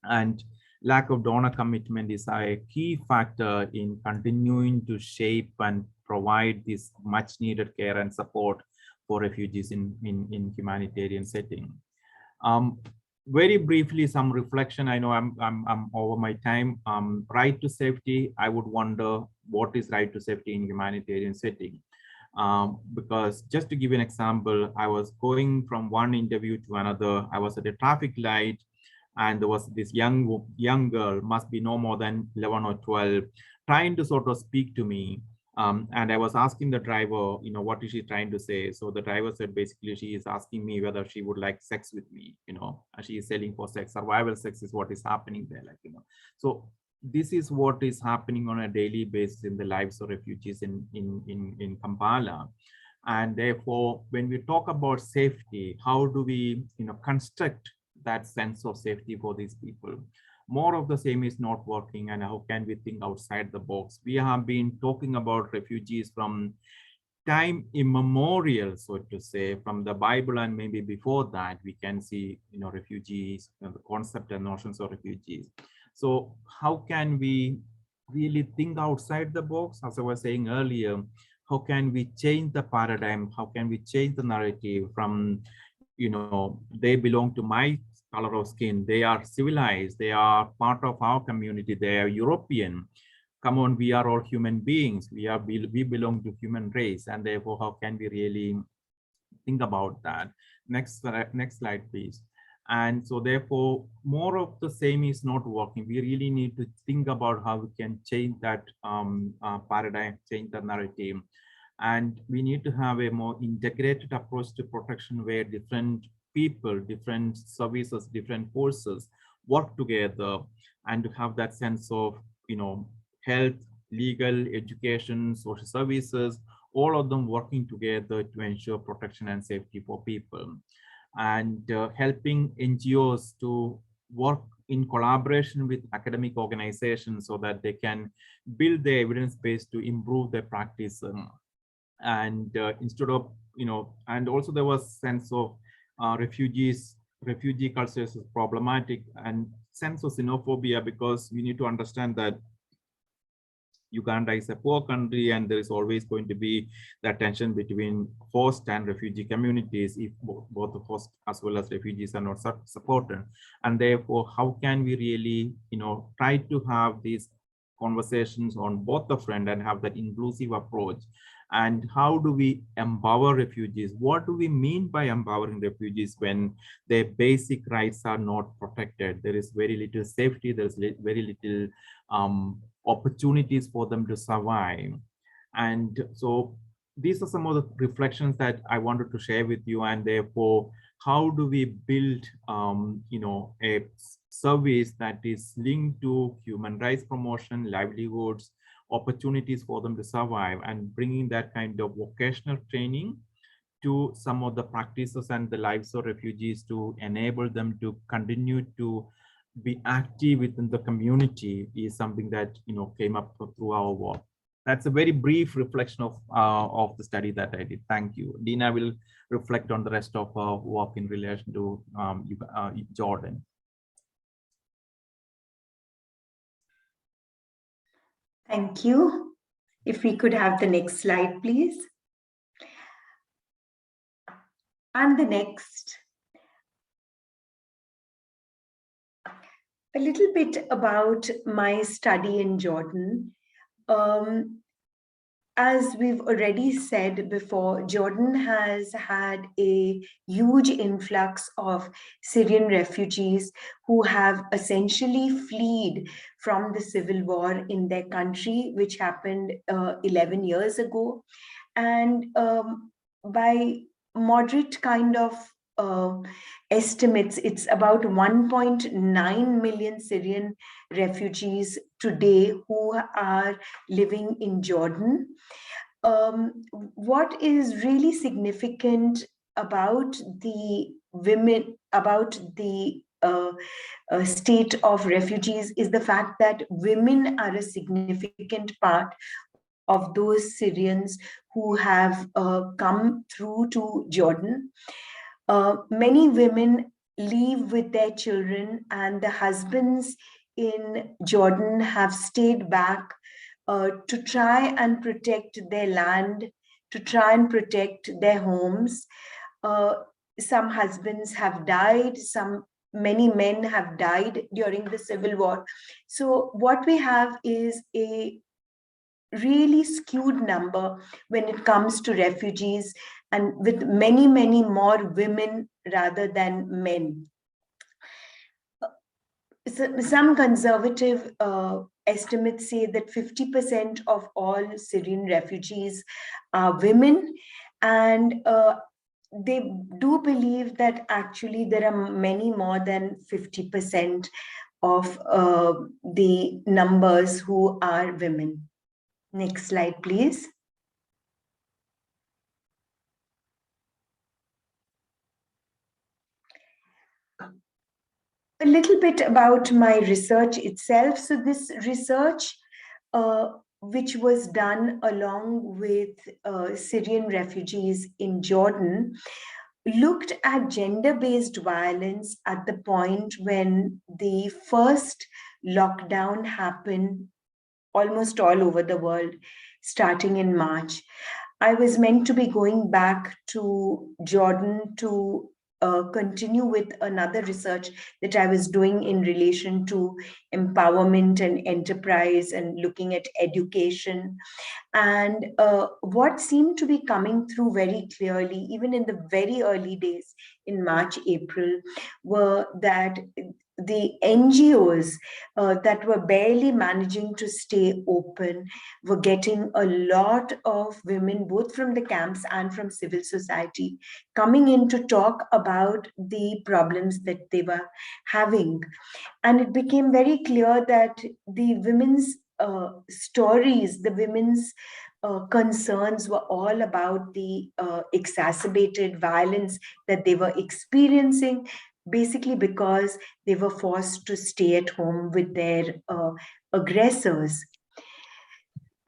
And lack of donor commitment is a key factor in continuing to shape and provide this much needed care and support for refugees in humanitarian setting. Very briefly, some reflection. I know I'm over my time. Right to safety. I would wonder what is right to safety in humanitarian setting, because just to give you an example, I was going from one interview to another. I was at a traffic light, and there was this young girl, must be no more than 11 or 12, trying to sort of speak to me. And I was asking the driver, what is she trying to say? So the driver said, basically, she is asking me whether she would like sex with me, she is selling for sex. Survival sex is what is happening there, So this is what is happening on a daily basis in the lives of refugees in Kampala. And therefore, when we talk about safety, how do we, construct that sense of safety for these people? More of the same is not working, and how can we think outside the box? We have been talking about refugees from time immemorial, so to say, from the Bible and maybe before that, we can see, refugees, the concept and notions of refugees. So how can we really think outside the box? As I was saying earlier, how can we change the paradigm? How can we change the narrative from, they belong to my color of skin, they are civilized, they are part of our community, they are European. Come on, we are all human beings. We belong to human race, and therefore, how can we really think about that? Next slide, please. And so therefore, more of the same is not working. We really need to think about how we can change that paradigm, change the narrative. And we need to have a more integrated approach to protection where different people, different services, different forces work together, and to have that sense of, health, legal, education, social services, all of them working together to ensure protection and safety for people. And helping NGOs to work in collaboration with academic organizations so that they can build their evidence base to improve their practice. And instead of, and also there was sense of refugee cultures is problematic, and sense of xenophobia, because we need to understand that Uganda is a poor country, and there is always going to be that tension between host and refugee communities if both the host as well as refugees are not supported. And therefore, how can we really, try to have these conversations on both the front and have that inclusive approach? And how do we empower refugees? What do we mean by empowering refugees when their basic rights are not protected? There is very little safety, there's very little opportunities for them to survive. And so these are some of the reflections that I wanted to share with you. And therefore, how do we build a service that is linked to human rights promotion, livelihoods, opportunities for them to survive, and bringing that kind of vocational training to some of the practices and the lives of refugees to enable them to continue to be active within the community is something that came up through our work. That's a very brief reflection of the study that I did. Thank you. Dina will reflect on the rest of our work in relation to Jordan. Thank you. If we could have the next slide, please. And the next. A little bit about my study in Jordan. As we've already said before, Jordan has had a huge influx of Syrian refugees who have essentially fled from the civil war in their country, which happened 11 years ago. And by moderate kind of estimates, it's about 1.9 million Syrian refugees today who are living in Jordan. What is really significant about the women, about the state of refugees, is the fact that women are a significant part of those Syrians who have come through to Jordan. Many women leave with their children, and the husbands in Jordan have stayed back to try and protect their land, to try and protect their homes. Some husbands have died, many men have died during the civil war. So what we have is a really skewed number when it comes to refugees, and with many, many more women rather than men. Some conservative estimates say that 50% of all Syrian refugees are women, and they do believe that actually there are many more than 50% of the numbers who are women. Next slide, please. A little bit about my research itself. So this research which was done along with Syrian refugees in Jordan, looked at gender-based violence at the point when the first lockdown happened almost all over the world, starting in March. I was meant to be going back to Jordan to continue with another research that I was doing in relation to empowerment and enterprise and looking at education. And what seemed to be coming through very clearly, even in the very early days in March, April, were that the NGOs that were barely managing to stay open were getting a lot of women, both from the camps and from civil society, coming in to talk about the problems that they were having. And it became very clear that the women's stories, the women's concerns were all about the exacerbated violence that they were experiencing, basically because they were forced to stay at home with their aggressors.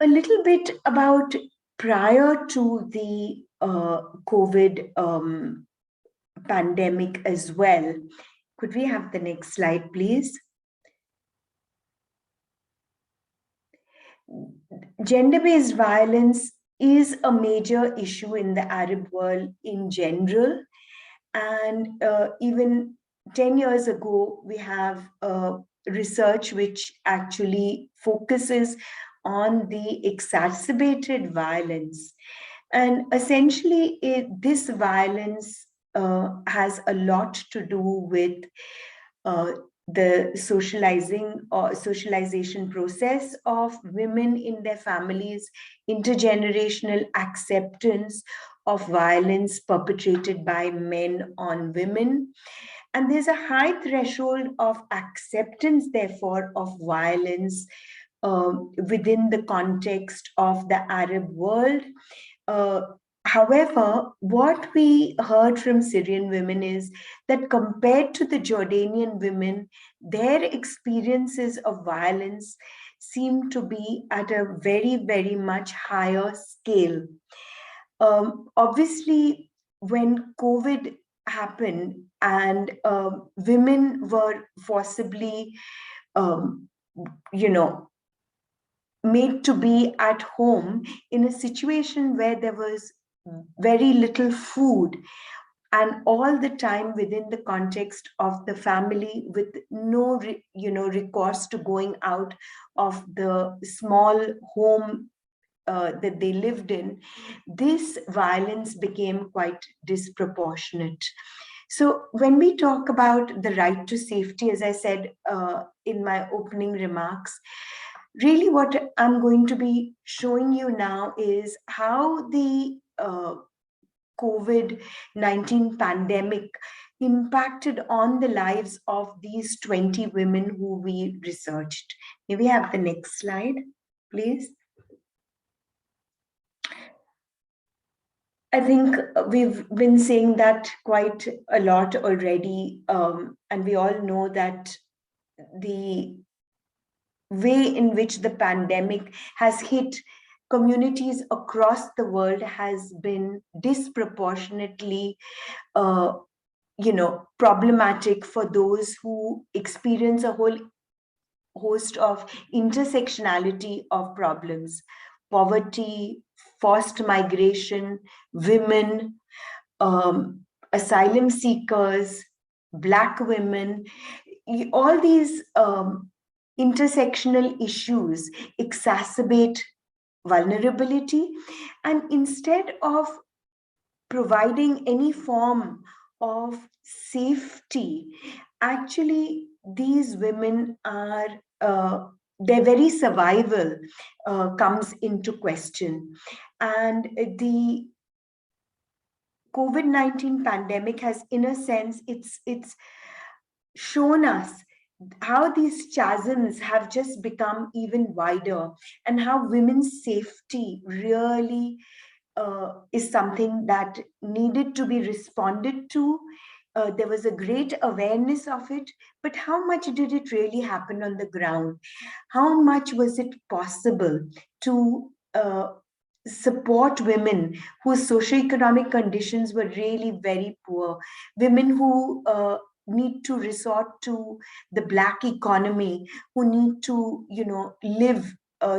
A little bit about prior to the COVID pandemic as well. Could we have the next slide, please? Gender-based violence is a major issue in the Arab world in general. And even 10 years ago, we have research which actually focuses on the exacerbated violence. And essentially, this violence has a lot to do with the socialization process of women in their families, intergenerational acceptance of violence perpetrated by men on women. And there's a high threshold of acceptance, therefore, of violence within the context of the Arab world. However, what we heard from Syrian women is that compared to the Jordanian women, their experiences of violence seem to be at a very, very much higher scale. Obviously, when COVID happened and women were forcibly, made to be at home in a situation where there was very little food, and all the time within the context of the family, with no recourse to going out of the small home that they lived in, this violence became quite disproportionate. So when we talk about the right to safety, as I said in my opening remarks, really what I'm going to be showing you now is how the COVID-19 pandemic impacted on the lives of these 20 women who we researched. May we have the next slide, please? I think we've been saying that quite a lot already, and we all know that the way in which the pandemic has hit communities across the world has been disproportionately problematic for those who experience a whole host of intersectionality of problems: poverty, forced migration, women, asylum seekers, Black women. All these intersectional issues exacerbate vulnerability, and instead of providing any form of safety, actually these women are their very survival comes into question. And the COVID-19 pandemic has, in a sense, it's shown us how these chasms have just become even wider, and how women's safety really is something that needed to be responded to there was a great awareness of it, but how much did it really happen on the ground? How much was it possible to support women whose socioeconomic conditions were really very poor, women who need to resort to the Black economy, who need to, live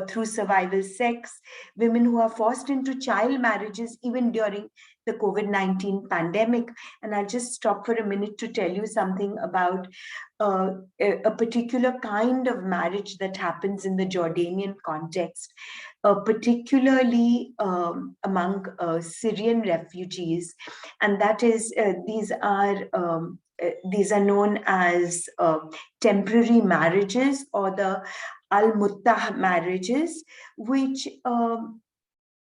through survival sex, women who are forced into child marriages even during the COVID-19 pandemic. And I'll just stop for a minute to tell you something about a particular kind of marriage that happens in the Jordanian context, particularly among Syrian refugees. And that is, these are known as temporary marriages, or the al-muttah marriages, which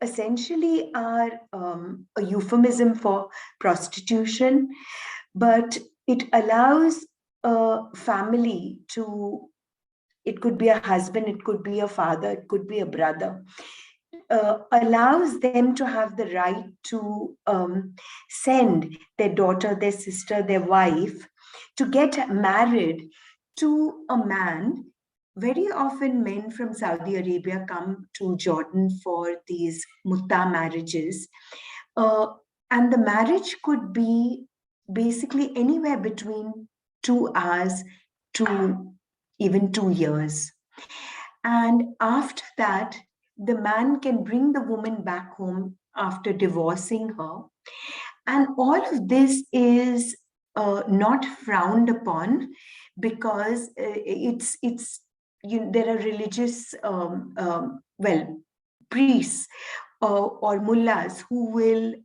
essentially are a euphemism for prostitution, but it allows a family to, it could be a husband, it could be a father, it could be a brother, allows them to have the right to send their daughter, their sister, their wife to get married to a man. Very often men from Saudi Arabia come to Jordan for these mutta marriages. And the marriage could be basically anywhere between 2 hours to even 2 years. And after that, the man can bring the woman back home after divorcing her. And all of this is not frowned upon, because there are religious, priests or mullahs who will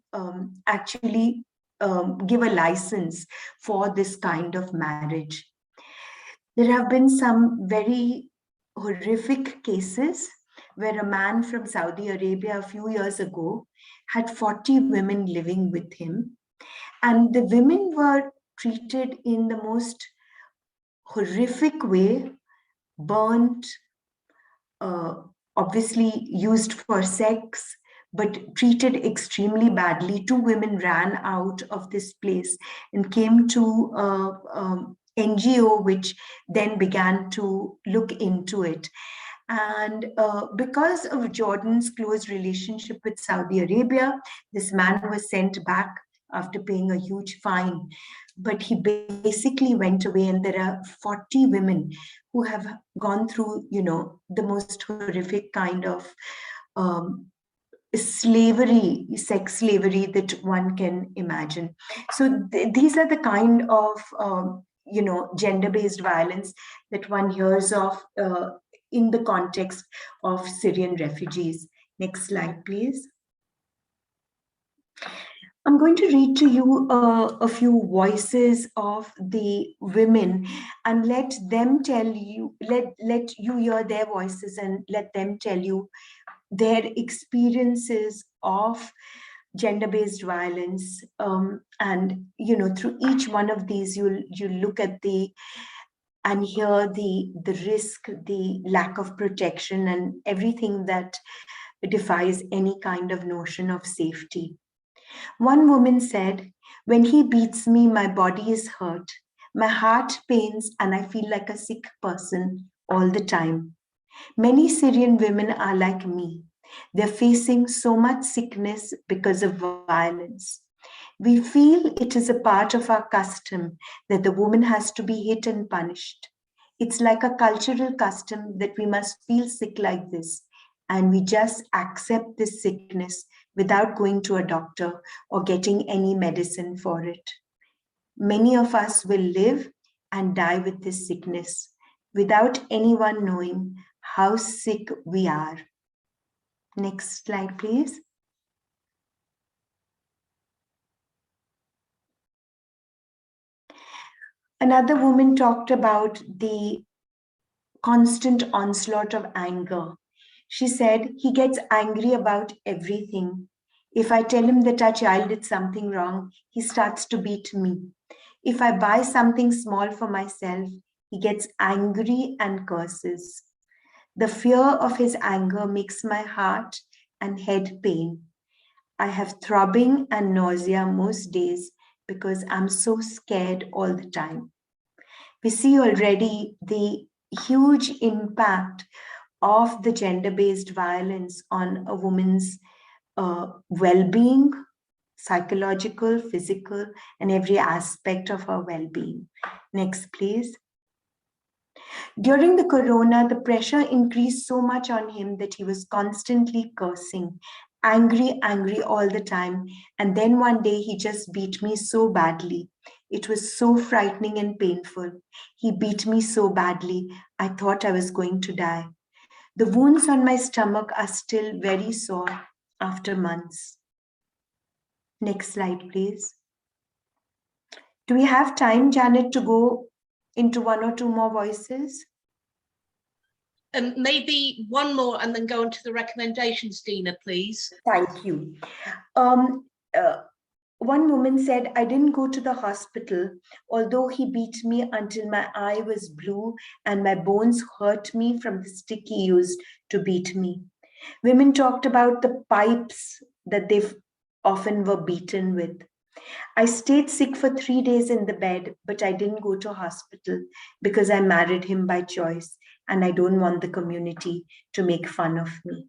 actually give a license for this kind of marriage. There have been some very horrific cases where a man from Saudi Arabia a few years ago had 40 women living with him, and the women were treated in the most horrific way, burnt, obviously used for sex, but treated extremely badly. 2 women ran out of this place and came to NGO, which then began to look into it. And because of Jordan's close relationship with Saudi Arabia, this man was sent back after paying a huge fine. But he basically went away, and there are 40 women who have gone through, the most horrific kind of slavery, sex slavery that one can imagine. So these are the kind of gender-based violence that one hears of in the context of Syrian refugees. Next slide, please. I'm going to read to you a few voices of the women, and let them tell you, let you hear their voices and let them tell you their experiences of gender-based violence. And through each one of these, you look at and hear the risk, the lack of protection, and everything that defies any kind of notion of safety. One woman said, "When he beats me, my body is hurt. My heart pains and I feel like a sick person all the time. Many Syrian women are like me. They're facing so much sickness because of violence. We feel it is a part of our custom that the woman has to be hit and punished. It's like a cultural custom that we must feel sick like this, and we just accept this sickness without going to a doctor or getting any medicine for it. Many of us will live and die with this sickness without anyone knowing how sick we are." Next slide, please. Another woman talked about the constant onslaught of anger. She said, "He gets angry about everything. If I tell him that our child did something wrong, he starts to beat me. If I buy something small for myself, he gets angry and curses. The fear of his anger makes my heart and head pain. I have throbbing and nausea most days because I'm so scared all the time. We see already the huge impact of the gender-based violence on a woman's well-being, psychological, physical, and every aspect of her well-being. Next, please. During the corona, the pressure increased so much on him that he was constantly cursing, angry all the time. And then one day he just beat me so badly. It was so frightening and painful. He beat me so badly, I thought I was going to die. The wounds on my stomach are still very sore after months. Next slide, please. Do we have time, Janet, to go into one or two more voices? Maybe one more and then go on to the recommendations, Dina, please. Thank you. One woman said, I didn't go to the hospital, although he beat me until my eye was blue and my bones hurt me from the stick he used to beat me. Women talked about the pipes that they often were beaten with. I stayed sick for 3 days in the bed, but I didn't go to hospital because I married him by choice and I don't want the community to make fun of me.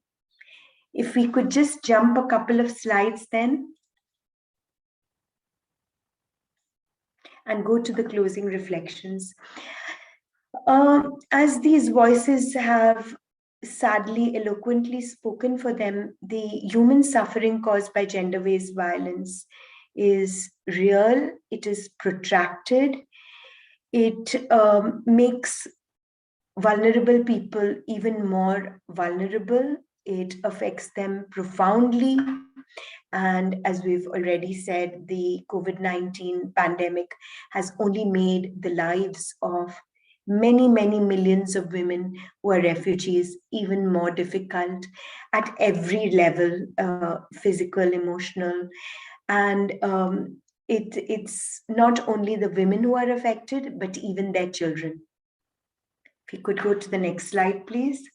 If we could just jump a couple of slides then and go to the closing reflections. As these voices have sadly, eloquently spoken for them, the human suffering caused by gender-based violence is real, it is protracted, it makes vulnerable people even more vulnerable, it affects them profoundly. And as we've already said, the COVID-19 pandemic has only made the lives of many millions of women who are refugees even more difficult at every level, physical, emotional. And it's not only the women who are affected, but even their children. If you could go to the next slide, please.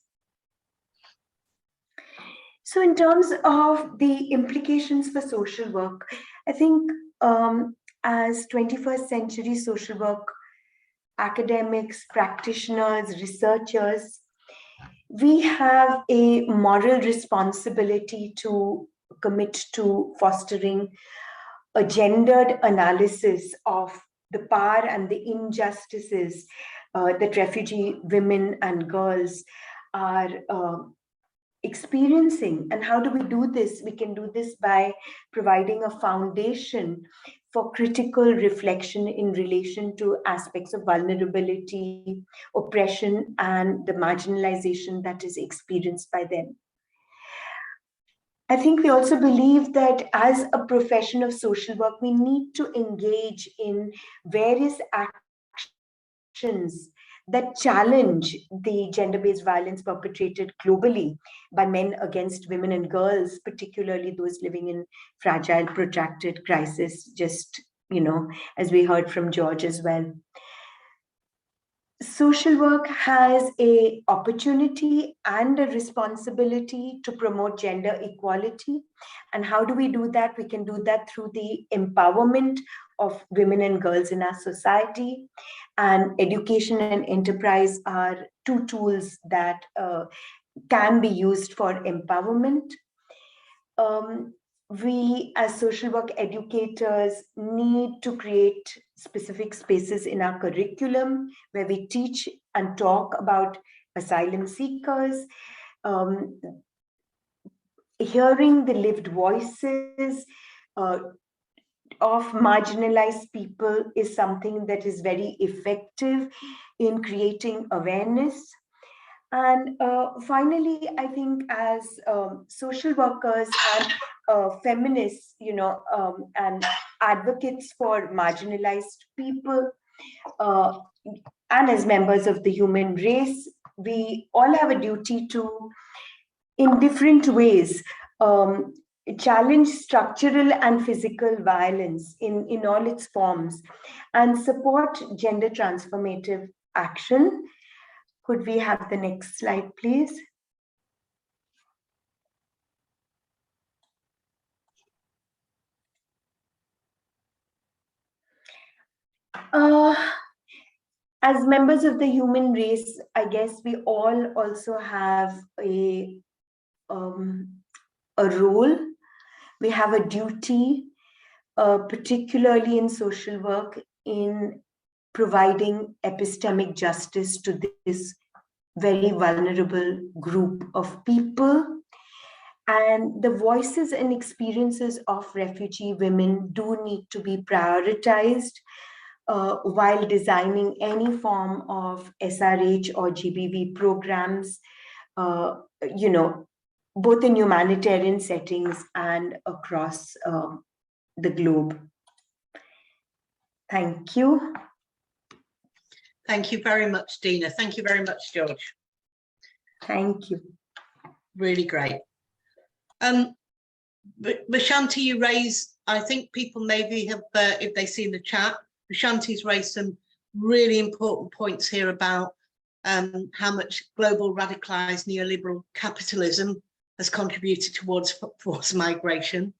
So in terms of the implications for social work, I think as 21st century social work academics, practitioners, researchers, we have a moral responsibility to commit to fostering a gendered analysis of the power and the injustices that refugee women and girls are experiencing. And how do we do this? We can do this by providing a foundation for critical reflection in relation to aspects of vulnerability, oppression, and the marginalization that is experienced by them. I think we also believe that as a profession of social work, we need to engage in various actions that challenge the gender-based violence perpetrated globally by men against women and girls, particularly those living in fragile, protracted crisis, just, as we heard from George as well. Social work has an opportunity and a responsibility to promote gender equality. And how do we do that? We can do that through the empowerment of women and girls in our society. And education and enterprise are two tools that can be used for empowerment. We as social work educators need to create specific spaces in our curriculum where we teach and talk about asylum seekers, hearing the lived voices of marginalized people is something that is very effective in creating awareness. And finally, I think as social workers and feminists, and advocates for marginalized people, and as members of the human race, we all have a duty to, in different ways, challenge structural and physical violence in all its forms and support gender transformative action. Could we have the next slide, please? As members of the human race, I guess we all also have a role. We have a duty, particularly in social work, in providing epistemic justice to this very vulnerable group of people. And the voices and experiences of refugee women do need to be prioritized while designing any form of SRH or GBV programs, you know, both in humanitarian settings and across the globe. Thank you. Thank you very much, Dina. Thank you very much, George. Thank you. Really great. Bashanti, you raise, I think people maybe have, if they see in the chat, Bashanti's raised some really important points here about how much global radicalized neoliberal capitalism has contributed towards forced migration,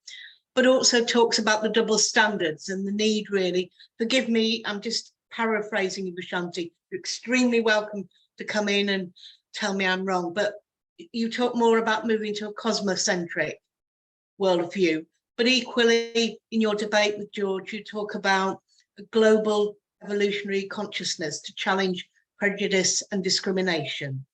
but also talks about the double standards and the need really, forgive me, I'm just paraphrasing you, Bashanti, you're extremely welcome to come in and tell me I'm wrong, but you talk more about moving to a cosmocentric worldview, but equally in your debate with George, you talk about a global evolutionary consciousness to challenge prejudice and discrimination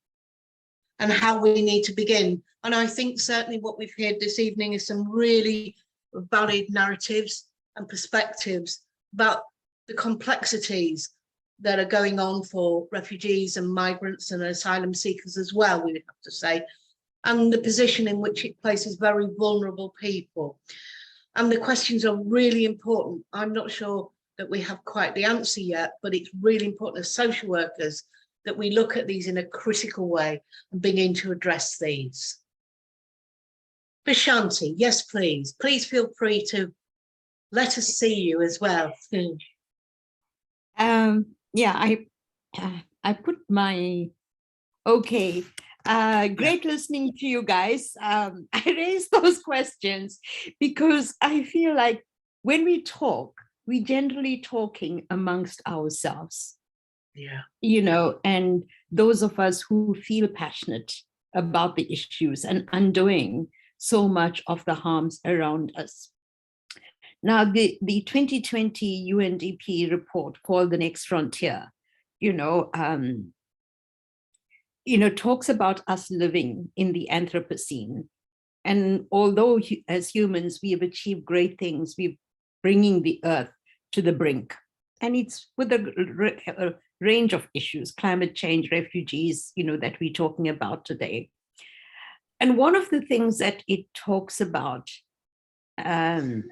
and how we need to begin. And I think certainly what we've heard this evening is some really valid narratives and perspectives about the complexities that are going on for refugees and migrants and asylum seekers as well, we would have to say, and the position in which it places very vulnerable people. And the questions are really important. I'm not sure that we have quite the answer yet, but it's really important as social workers that we look at these in a critical way and begin to address these. Bashanti, yes, please. Please feel free to let us see you as well. Yeah, I put my, okay. Great listening to you guys. I raised those questions because I feel like when we talk, we're generally talking amongst ourselves. Yeah. You know, and those of us who feel passionate about the issues and undoing so much of the harms around us. Now, the 2020 UNDP report called The Next Frontier, talks about us living in the Anthropocene. And although as humans, we have achieved great things, we're bringing the earth to the brink. And it's with a range of issues, climate change, refugees, that we're talking about today. And one of the things that it talks about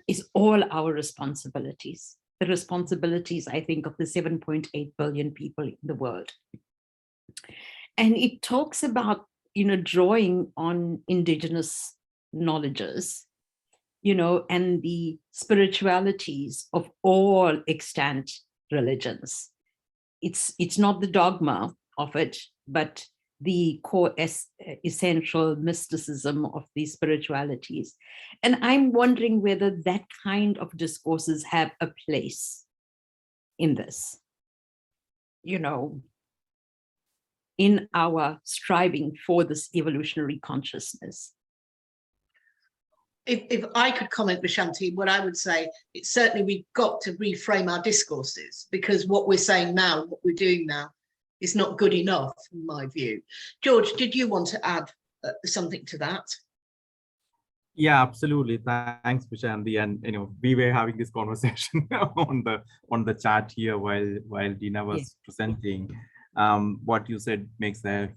is all our responsibilities, the responsibilities, I think, of the 7.8 billion people in the world. And it talks about, drawing on indigenous knowledges, and the spiritualities of all extant religions. It's not the dogma of it, but the core essential mysticism of these spiritualities. And I'm wondering whether that kind of discourses have a place in this, in our striving for this evolutionary consciousness. If I could comment, Bashanti, what I would say, it's certainly we've got to reframe our discourses, because what we're saying now, what we're doing now, is not good enough, in my view. George, did you want to add something to that? Yeah, absolutely. Thanks, Bashanti. And we were having this conversation on the chat here while Dina was presenting. What you said makes a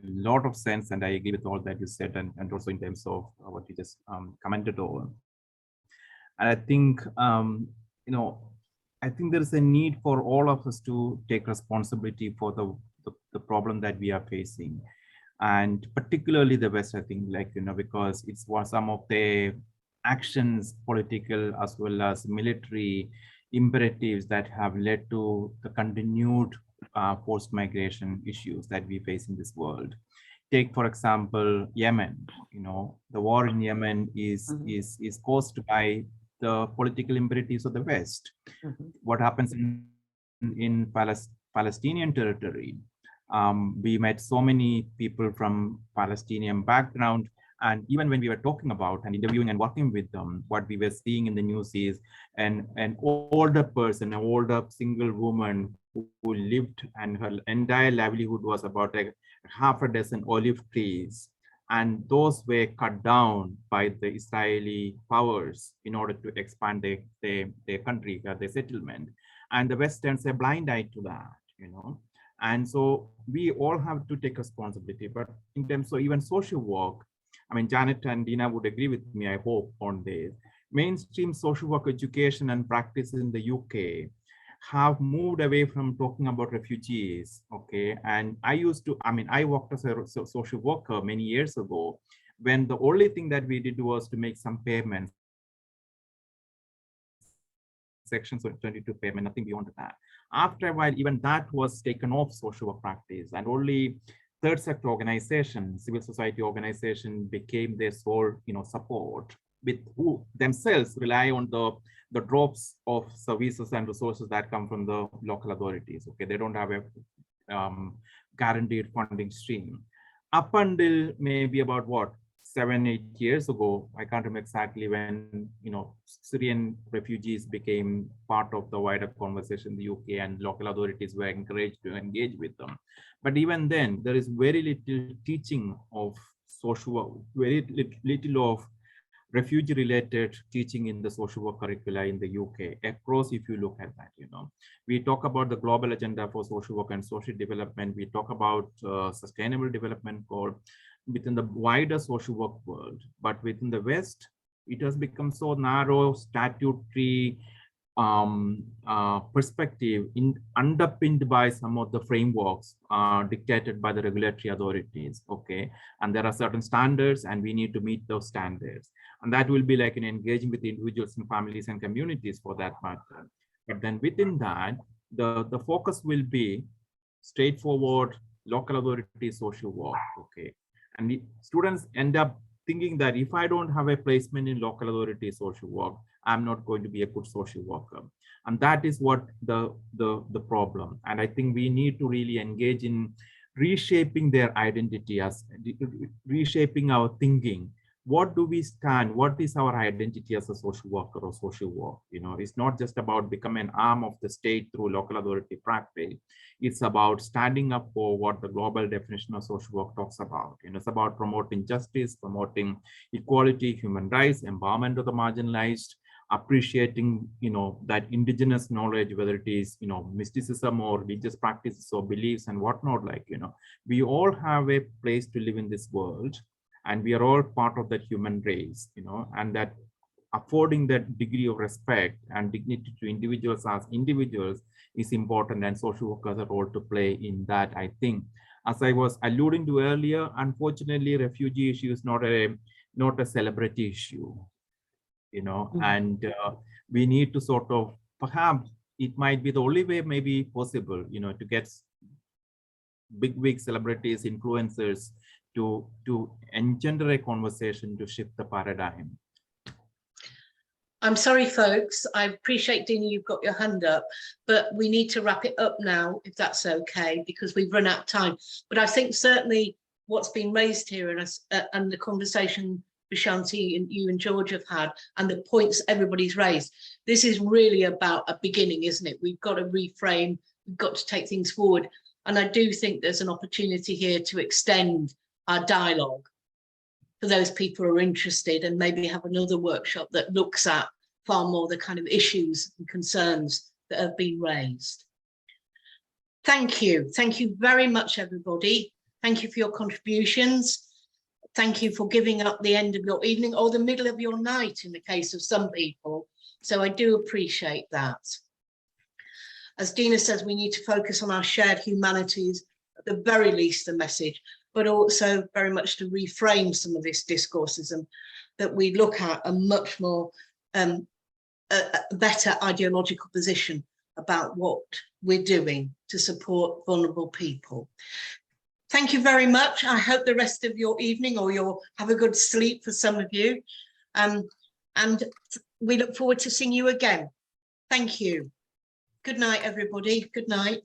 lot of sense, and I agree with all that you said, and also in terms of what you just commented on. And I think I think there is a need for all of us to take responsibility for the problem that we are facing, and particularly the West. I think, because it's what some of the actions, political as well as military imperatives, that have led to the continued forced migration issues that we face in this world. Take, for example, Yemen. The war in Yemen is caused by the political imperative of the West. What happens in Palestinian territory? We met so many people from Palestinian background, and even when we were talking about and interviewing and working with them, what we were seeing in the news is an older person, an older single woman who lived, and her entire livelihood was about half a dozen olive trees. And those were cut down by the Israeli powers in order to expand their country, their settlement. And the West turns a blind eye to that, you know. And so we all have to take responsibility. But in terms of even social work, I mean, Janet and Dina would agree with me, I hope, on this. Mainstream social work education and practice in the UK have moved away from talking about refugees, okay? And I worked as a social worker many years ago, when the only thing that we did was to make some payments, Section 22 payment, nothing beyond that. After a while, even that was taken off social work practice, and only third sector organizations, civil society organization became their sole, support, with who themselves rely on the drops of services and resources that come from the local authorities. Okay, they don't have a guaranteed funding stream. Up until maybe about 7-8 years ago, I can't remember exactly, when Syrian refugees became part of the wider conversation in the UK, and local authorities were encouraged to engage with them. But even then, there is very little teaching of social work, very little of refugee-related teaching in the social work curricula in the UK. Across, if you look at that, we talk about the global agenda for social work and social development. We talk about sustainable development goal within the wider social work world, but within the West, it has become so narrow, statutory perspective, underpinned by some of the frameworks dictated by the regulatory authorities, okay? And there are certain standards, and we need to meet those standards. And that will be like in engaging with individuals and families and communities for that matter. But then within that, the focus will be straightforward local authority social work, okay? And the students end up thinking that if I don't have a placement in local authority social work, I'm not going to be a good social worker. And that is what the problem. And I think we need to really engage in reshaping their identity, as reshaping our thinking. What do we stand? What is our identity as a social worker or social work? It's not just about becoming an arm of the state through local authority practice. It's about standing up for what the global definition of social work talks about. It's about promoting justice, promoting equality, human rights, empowerment of the marginalized, appreciating, that indigenous knowledge, whether it is, mysticism or religious practices or beliefs and whatnot, we all have a place to live in this world. And we are all part of that human race, and that affording that degree of respect and dignity to individuals as individuals is important, and social work has a role to play in that, I think. As I was alluding to earlier, unfortunately, refugee issue is not a celebrity issue, and we need to sort of, perhaps it might be the only way maybe possible, to get big celebrities, influencers, to engender a conversation to shift the paradigm. I'm sorry, folks. I appreciate, Dina, you've got your hand up, but we need to wrap it up now, if that's okay, because we've run out of time. But I think certainly what's been raised here and the conversation Vishanti and you and George have had, and the points everybody's raised, this is really about a beginning, isn't it? We've got to reframe, we've got to take things forward. And I do think there's an opportunity here to extend our dialogue for those people who are interested, and maybe have another workshop that looks at far more the kind of issues and concerns that have been raised. Thank you. Thank you very much, everybody. Thank you for your contributions. Thank you for giving up the end of your evening or the middle of your night in the case of some people. So I do appreciate that. As Dina says, we need to focus on our shared humanities, at the very least the message, but also very much to reframe some of this discoursism, that we look at a much more a better ideological position about what we're doing to support vulnerable people. Thank you very much. I hope the rest of your evening, or you'll have a good sleep for some of you. And we look forward to seeing you again. Thank you. Good night, everybody. Good night.